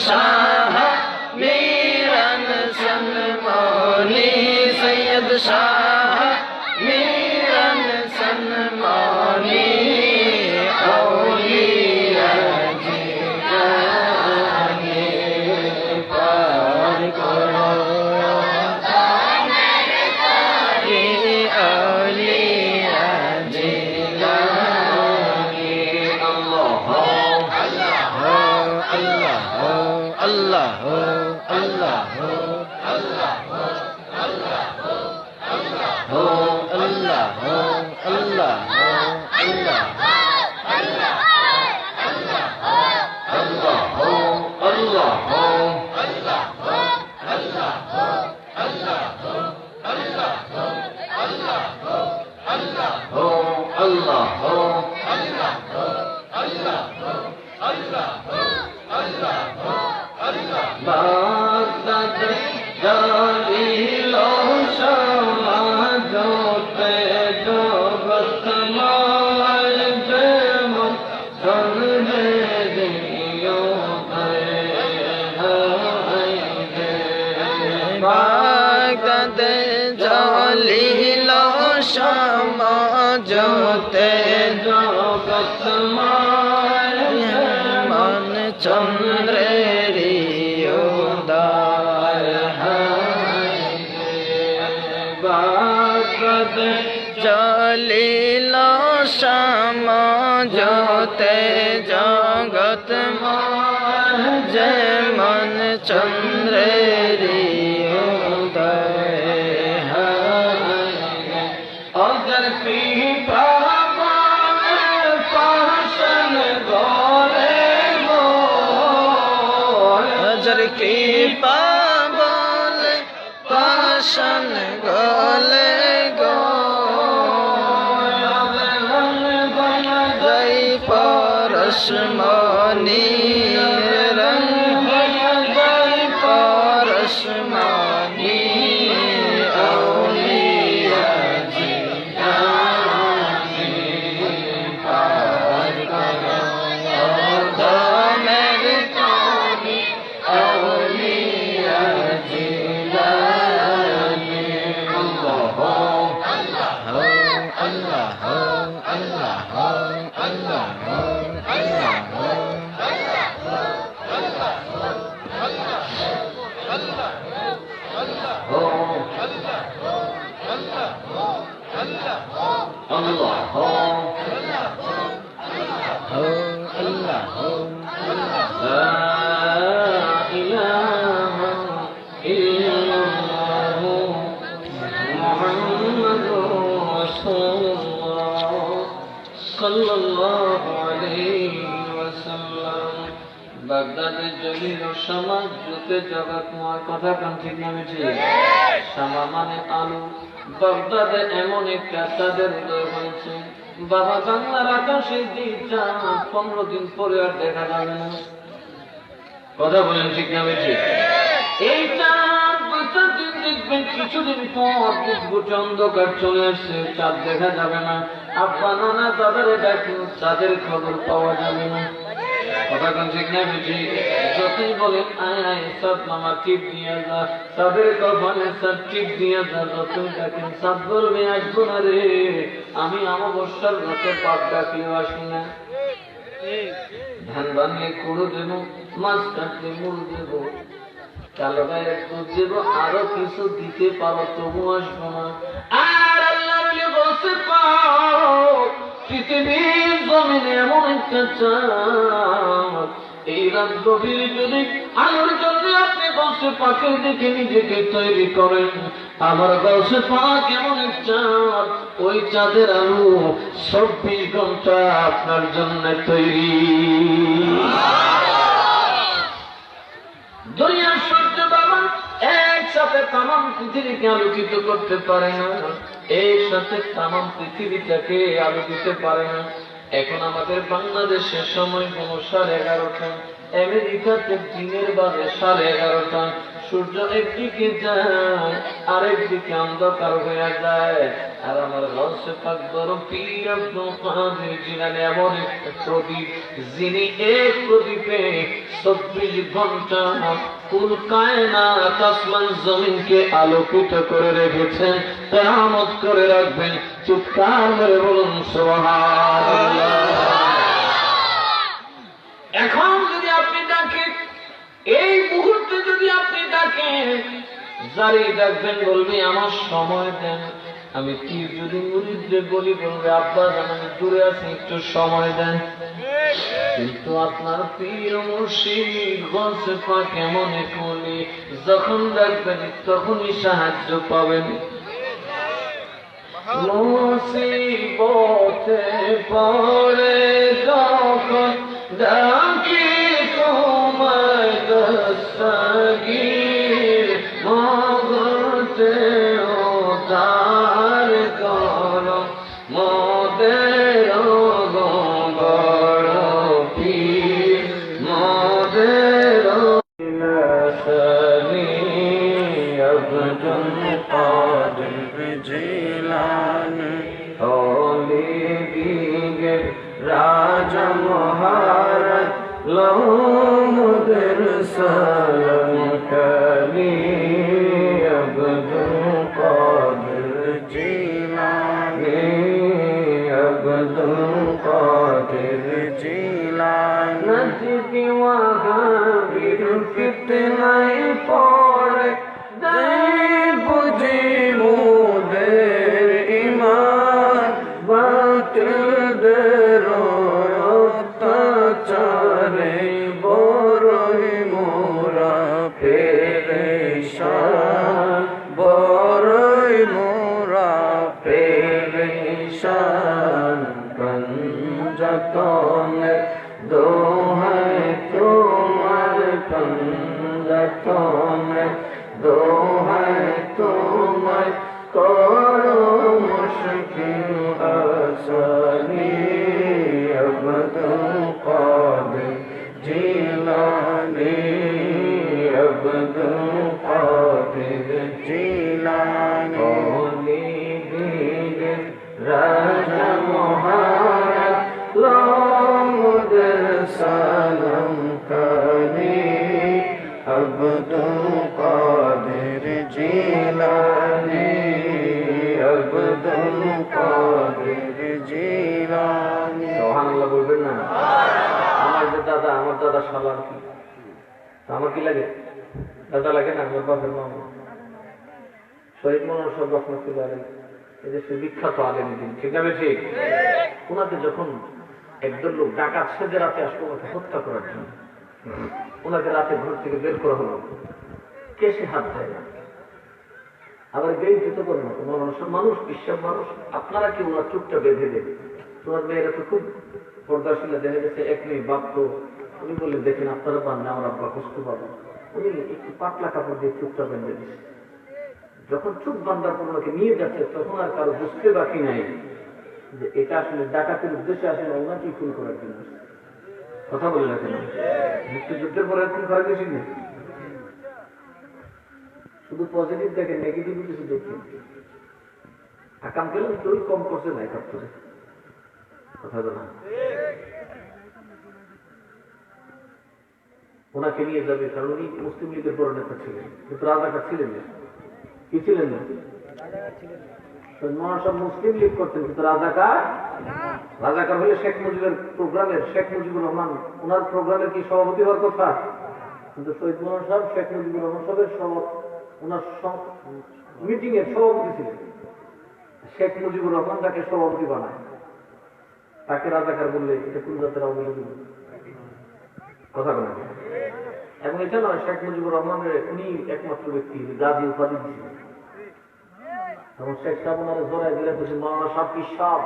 शाह मीरन सनमानी सैयद शाह मीरन सनमानी औलिया जिलानी पार करो औलिया जिलानी अल्लाह अल्लाह अल्लाह अल्लाह अल्लाह अल्लाह अल्लाह अल्लाह Baghdad, Dalil, Shama, জোতে জগৎ মান চন্দ্রের উদয় বাগদ জলিল শ্যাম জোতে জগৎ যেমন চন্দ্রের উদয় অজর কৃপা পাশন গলে গো অজর কৃপা বলে পাশন গলে গো জয় পরশমণি রঙ্গ জয় পরশমণি বাগদাদে জলিল সমাজ জোতে জগৎময় কথা কান ঠিক নামে ঠিক শামা মানে আলো বাগদাদে এমন একটা তাদের উদয় হয়েছে বাবা বাংলার আকাশে দিকটা 15 দিন পরে আর দেখা যাবে না কথা বলেন ঠিক নামে ঠিক এইটা দিন দেখবেন কিছুদিন পর বুঝবুটে অন্ধকার চলে আসছে চাঁদ দেখা যাবে না আব্বা নানা দাদারে ডাকুন চাঁদের খবর পাওয়া যাবে না কথা কোন ঠিক না বুঝি যতই বলেন আয় আয় সব মামা টিপ দিয়ে যা তাদের কপালে সব টিপ দিয়ে যা যতই ডাকেন সব বলবে আসবো না রে আমি অমাবস্যার রাতে পাপ ডাকলেও আসি না ধান বানিয়ে কুড়ো দেবো মাছ কাটলে মূল দেবো কালো গায়ে দুধ দেবো আরো কিছু দিতে পারো তবু আসবো না আর আল্লাহ বলে বলতে পাও পৃথিবীর জমিনে এমন একটা চাঁদ এই রাত গভীর যদি আলোর জন্য আপনি বলছে পাখের দিকে নিজেকে তৈরি করেন আমার বলছে পাক এমন এক চাঁদ ওই চাঁদের আলো 24 ঘন্টা আপনার জন্য তৈরি দুনিয়ার সূর্য বাবা একসাথে তামাম পৃথিবীকে আলোকিত করতে পারে না এর সাথে তামাম পৃথিবীটাকে আলো দিতে পারে না এখন আমাদের বাংলাদেশের সময় কোনো 11:30 আমেরিকাতে দিনের বাজে 11:30 সূর্য একদিকে যায় আরেকদিকে অন্ধকার হয়ে যায় আর আমার গৌসে পাক বড় পীর আব্দুল কাদের জিলানী এমন একটা প্রদীপ যিনি এক প্রদীপে 24 ঘন্টা কুল কায়নাত আসমান জমিনকে আলোকিত করে রেখেছেন কিয়ামত করে রাখবেন চিৎকার করে বলুন সুবহানাল্লাহ এখন যদি আপনি ডাকেন এই মুহূর্তে যদি আপনি ডাকেন যারে ডাকবেন বলবি আমার সময় দেন আমি কি যদি মুরিদদের বলি বলবে আব্বা জান আমি দূরে আছি একটু সময় দেন কিন্তু আপনার পীর মুর্শিদ গৌসে পাক এমন এক ওলি যখন ডাকবেন তখনই সাহায্য পাবেন মুসিবতে পড়ে যখন ডাকি তোমায় দস্তগীর মগতে উদ্ধার করো মোদের বড় পীর মোদের সনি আব্দুল কাদের জিলানী ওলি দিগে রাজা মহারাজ লোমদের সালাম কলি আব্দুল কাদের জিলানী তনের দোহাই তোমার তনের দোহাই তোমায় করো মুশকিল আসানি আব্দুল কাদের জিলানী আব্দুল কাদের জিলানী রাজা মহারাজ লমুদের সালাম কানে আব্দুল কাদের জিলানী আব্দুল কাদের জিলানী সুবহানাল্লাহ বলবেন না আমার দাদা শালা কি আমার কি লাগে দাদা লাগে না আমার বাবার মামা শহীদ মনোহর সাহেব রহমতুল্লাহ আলাইহি এদেশের বিখ্যাত আলেম দিন ঠিক না ঠিক ওনাকে যখন একদল লোক ডাকাত সেজে রাতে আসলো ওনাকে হত্যা করার জন্য ওনাকে রাতে ঘর থেকে বের করা হলো কেসে হাত দেয় না আবার বেইজ্জত করে না মানুষ বিশ্বাস মানুষ আপনারা কি ওনার চুপটা বেঁধে দেবে তোমার মেয়েরা তো খুব পর্দাশীলা দেখা গেছে এক মেয়ে বাপ তো উনি বললেন দেখেন আপনারা পান না আমার আব্বা কষ্ট পাবো উনি একটু পাতলা কাপড় দিয়ে চুপটা বেঁধে দিচ্ছে যখন চুপ বান্দার পর ওনাকে নিয়ে যাচ্ছে তখন আর কারো বুঝতে বাকি নাই যে এটা আসলে ডাকাতের উদ্দেশ্যে আসলে ওনাকে খুন করার জন্য কথা বলে রাখেন মুক্তিযুদ্ধের পরে খুন করার কিছু নেই শুধু পজিটিভ দেখেন নেগেটিভ কিছু দেখেন আকাম পেলাম কেউ কম করছে না একাত্তরে কথা বলা ওনাকে নিয়ে যাবে কারণ উনি মুসলিম লীগের বড় নেতা ছিলেন কিন্তু রাজাকার ছিলেন না কি ছিলেন না সব মুসলিম লীগ করতেন কিন্তু রাজাকার হলে শেখ মুজিবের প্রোগ্রামের শেখ মুজিবুর রহমান ওনার প্রোগ্রামের কি সভাপতি হওয়ার কথা কিন্তু শহীদ মোহাম্মদ সাহেব শেখ মুজিবুর রহমান সাহেবের ওনার মিটিং এর সভাপতি ছিলেন শেখ মুজিবুর রহমান তাকে সভাপতি বানায় তাকে রাজাকার বললে এটা কোন জাতের অবৈধ কথা বলেন এবং এটা নয় শেখ মুজিবুর রহমানের উনি একমাত্র ব্যক্তি গাজী উপাধি দিয়েছিলেন তখন শেখ সাহেব ওনারা জোড়ায় দিলে বলছেন মৌলানা সাহেব কি সব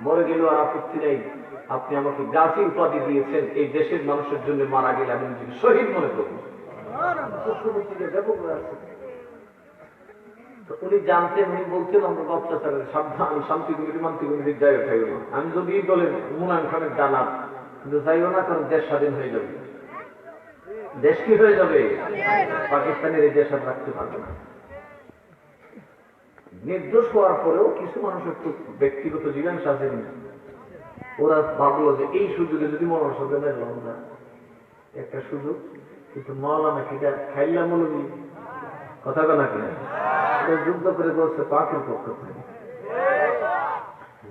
মরে গেল আর আপত্তি নেই আপনি আমাকে গাজী উপাধি দিয়েছেন এই দেশের মানুষের জন্য মারা গেলে আমি নিজেকে শহীদ মনে করব উনি জানতেন উনি বলছেন আমরা অত্যাচারের সাবধান আমি শান্তি কমিটি মান্তি কমিটির জায়গা খাইব না আমি যদি এই দলের মুনায়ন খানের জানাব কিন্তু চাইব না কারণ দেশ স্বাধীন হয়ে যাবে দেশ কি হয়ে যাবে পাকিস্তানের এই দেশ আর রাখতে পারবে না নির্দোষ হওয়ার পরেও কিছু মানুষের খুব ব্যক্তিগত জিজ্ঞাসা আছে ওরা ভাবলো যে এই সুযোগে যদি মৌলানা সাথে মেলাম না একটা সুযোগ কিন্তু মৌলানা কিটা খাইলাম মৌলবী কথা বলা কিনা যুদ্ধ করে বলছে পাকের পক্ষ থেকে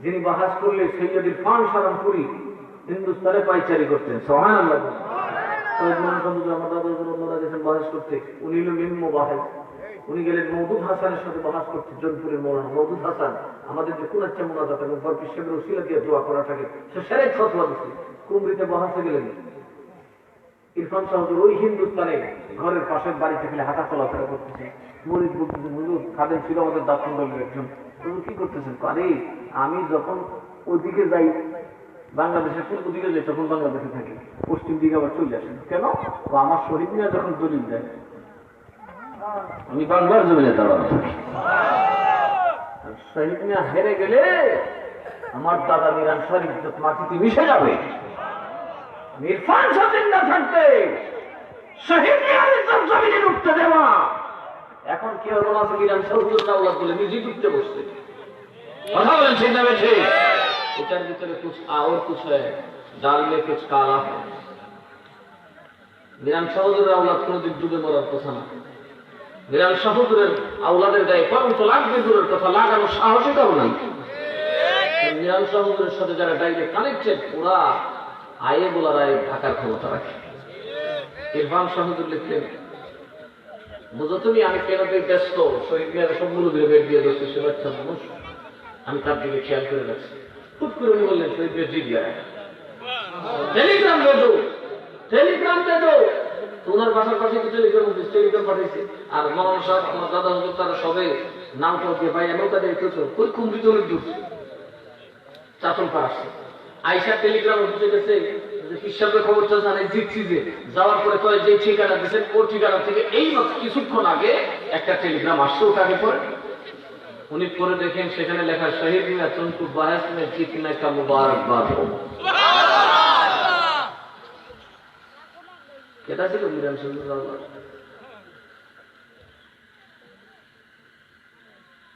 যিনি বাহাস করলে সৈয়দ ইরফান সালামপুরি হিন্দুস্তানে পাইচারি করতেন সুবহানাল্লাহ আমার দাদা অন্যরা গেছেন বাহাস করতে উনি হলো নিম্ন বাহাস উনি গেলেন মওদুদ হাসানের সাথে বাহাস করতে জনপুরের মৌলানা মওদুদ হাসান আমাদের যে কুনাচ্চা মোনাজাত এবং বরফি সাহেবের ওসিলা দিয়ে দোয়া করা থাকে সে সেরাই ফতোয়া দিচ্ছে কুমরিতে বাহাসে গেলেন ইরফান সাহেব ওই হিন্দুস্তানে ঘরের পাশের বাড়িতে গেলে হাঁটা চলাফেরা করতেছে মরিদ বলতেছে হুজুর খাদেম ছিল আমাদের দাফন দলের একজন হুজুর কি করতেছেন আরে আমি যখন ওইদিকে যাই বাংলাদেশের পূর্ব দিকে যাই তখন বাংলাদেশে থাকি পশ্চিম দিকে আবার চলে আসেন কেন ও আমার শহীদ মিয়া যখন দলিল দেয় আমি বাংলার জমিনে দাঁড়ানো শহীদ মিয়া হেরে গেলে আমার দাদা মিরান শরীফ মাটিতে মিশে যাবে ইরফান সাহেব না থাকতে শহীদ মিয়ার জমিনে উঠতে দেওয়া এখন কি হলো না মিরান শরীফুল আওলাদ বলে নিজেই উঠতে বসতে কথা বলেন ঠিক না বেশি এটার ভিতরে कुछ और कुछ है डाल में कुछ काला है মিরান শহীদের আওলাদ কোনদিন ডুবে মরার কথা না মিরান শহীদের আওলাদের গায়ে কলঙ্ক লাগবে দূরের কথা লাগানোর সাহসই কারো নাই মিরান শহীদের সাথে যারা ডাইরেক্ট কানেক্টেড ওরা আয়ে বলার আয়ে ঢাকার ক্ষমতা রাখে ইরফান শহীদুর লিখলেন বুঝো তুমি আমি কেন ব্যস্ত শহীদ মিয়ার সবগুলো দিয়ে বের দিয়ে দিচ্ছি সে বাচ্চা মানুষ আমি তার দিকে খেয়াল করে রাখছি খুব করে উনি বললেন শহীদ মিয়া জি দিয়া টেলিগ্রাম দে দো তোমার বাসার পাশে তো টেলিগ্রাম পাঠাইছে আর মৌলানা সাহেব তোমার দাদা হুজুর তারা সবে নামটা দিয়ে ভাই এমন তাদের কই কুমড়ি চলে দূর চাচল পার আসছে আইসা টেলিগ্রাম অফিসে গেছে, হিসাবে খবরটা জানে, জিতছি যে যাওয়ার পরে কয় যে ঠিকানা দিচ্ছেন ওর ঠিকানা থেকে এই কিছুক্ষণ আগে একটা টেলিগ্রাম আসছে, ওটাকে পরে উনি পরে দেখেন সেখানে লেখা শহীদ মিয়া তুমকু বাহাস মে জিতনে কা মুবারকবাদ হো। কেটা ছিল মিরান সুন্দর রাওলা?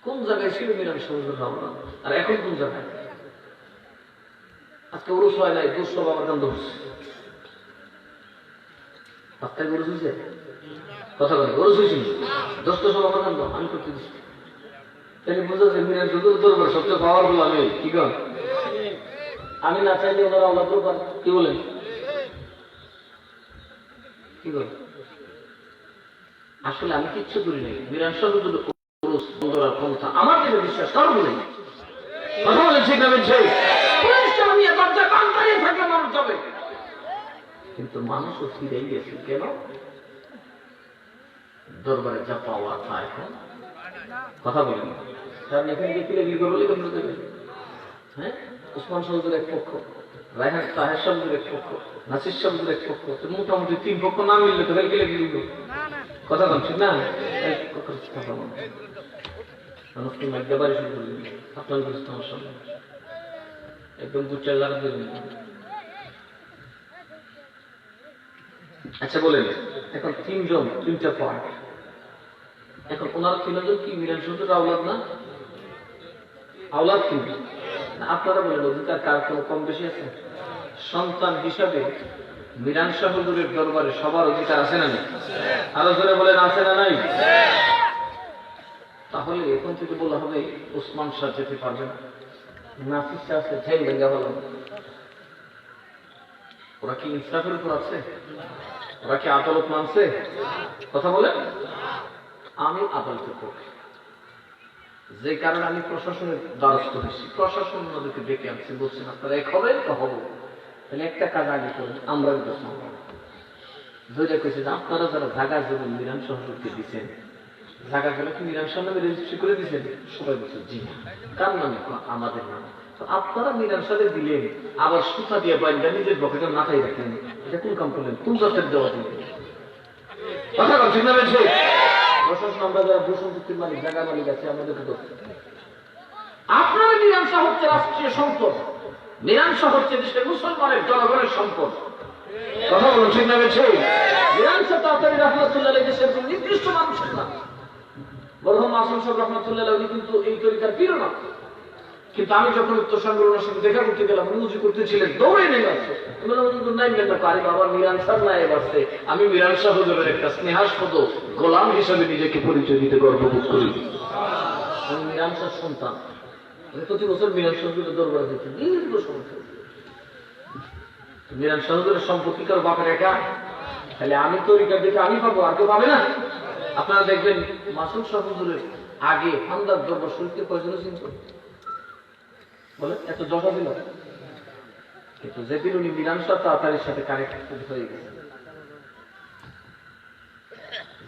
কোন জায়গায় ছিল মিরান সুন্দর রাওলা আর এখন কোন জায়গায়? আজকে উরুস হয় নাই, দুঃস্থ বাবার কান্দ হচ্ছে। আপনার গরু হয়েছে কথা বলে, গরু হয়েছিল দোস্ত সব আমার কান্দ আমি করতে দিচ্ছি। তাহলে বুঝা যায় মিরান সুন্দর দরবার সবচেয়ে পাওয়ারফুল আমি। কি কর আমি না চাইলে ওনারা আল্লাহ দরবার কি বলেন কি বল? আসলে আমি কিচ্ছু করি নাই। মিরান সুন্দর ক্ষমতা আমার জন্য বিশ্বাস কারণ নেই। কথা বলেন ঠিক না? কিন্তু মানুষও ফিরে গেছে কেন? দরবারে যা পাওয়া তা এখন কথা বলেন। কারণ এখানে গিয়ে কি করবো কেমন দেবে? হ্যাঁ, ওসমান সাহুদের এক পক্ষ, রায়হান তাহের সাহুদের এক পক্ষ, নাসির সাহুদের এক পক্ষ, মোটামুটি তিন পক্ষ না মিললে তো গেলে কি লিখবো? কথা বলছি না? মানুষ কি মাইক দেবারই শুরু করে দিল আপনার আমার সামনে একদম দু চার লাখ দিয়ে। আচ্ছা বলেন, এখন তিনজন তিনটা পয়েন্ট, এখন ওনার তিনজন কি মিরান সুন্দর আওলাদ না? আওলাদ কিন্তু আপনারা বলেন অধিকার কার কোনো কম বেশি আছে? সন্তান হিসাবে মিরান শাহ হুজুরের দরবারে সবার অধিকার আছে না নেই? আরো জোরে বলেন আছে না নাই? তাহলে এখন থেকে বলা হবে ওসমান শাহ যেতে পারবে না, নাসির শাহ আছে ঠেল ভেঙ্গা বলো। ওরা কি ইনসাফের উপর আছে? ওরা কি আদালত মানছে? কথা বলে আমি আদালতের পক্ষে, যে কারণে আমি প্রশাসনের দ্বারস্থ হয়েছি। প্রশাসন ওদেরকে ডেকে আনছে, বলছেন আপনারা এক হবেন তো হবো, তাহলে একটা কাজ আগে করেন। আমরা ধরে কেছে যে আপনারা যারা জায়গা জমি মিরান শহরকে দিচ্ছেন, জায়গা গেলে কি মিরান শাহ নামে রেজিস্ট্রি করে দিচ্ছেন? সবাই বলছে জি। কার নামে? আমাদের নামে। তো আপনারা মিরান শাহে দিলেন, আবার সুতা দিয়ে বাইন্দা নিজের পকেটে মাথায় রাখেন, এটা কোন কাম করলেন? কোন জাতের দেওয়া দিলেন? কথা বলছি না? বলছে প্রশাসন আমরা যারা ভূষণ চুক্তির মালিক, জায়গা মালিক আছে আমাদেরকে তো আপনারা মিরান শাহ হচ্ছে রাষ্ট্রীয় সম্পদ, মিরান শাহ হচ্ছে দেশের মুসলমানের জনগণের সম্পদ। কথা বলুন ঠিক না? বলছে মিরান শাহ তাড়াতাড়ি রহমতুল্লাহ দেশের কোন নির্দিষ্ট মানুষের না, বরং মাসুম সাহেব রহমতুল্লাহ উনি কিন্তু এই তরিকার পীর না। কিন্তু আমি যখন উত্তর সংগ্রহের সাথে দেখা করতে গেলাম, উনি করতেছিলেন দৌড়ে নেমে আসছে। বাবা মিরান শাহ নায়েব আসছে, আমি মিরান শাহ হুজুরের একটা স্নেহাস্পদ গোলাম হিসেবে নিজেকে পরিচয় দিতে গর্ববোধ করি। আমি মিরান শাহ সন্তান, প্রতি বছর মিরান শাহ হুজুরের দরবারে যেতে দীর্ঘ সময়। মিরান শাহ হুজুরের সম্পত্তি কারো বাপের একা, তাহলে আমি তরিকার দিকে আমি পাবো, আর কেউ পাবে না। আপনারা দেখবেন মাসুদ শাহ হুজুরের আগে হামদার দরবার শরীফকে কয়জন চিনত বলে? এত জটা দিল, কিন্তু যেদিন উনি মিরান শাহ তাড়াতাড়ির সাথে কানেক্টেড হয়ে গেছে,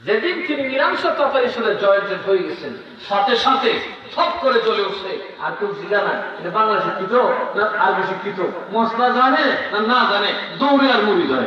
যেদিন তিনি মিরান শাহ তাড়াতাড়ির সাথে জয়েন্টেড হয়ে গেছেন, সাথে সাথে সব করে চলে উঠছে। আর কেউ জিগা না বাংলা শিক্ষিত না আরবি শিক্ষিত, মশলা জানে না না জানে, দৌড়ে আর মুড়ি ধরে।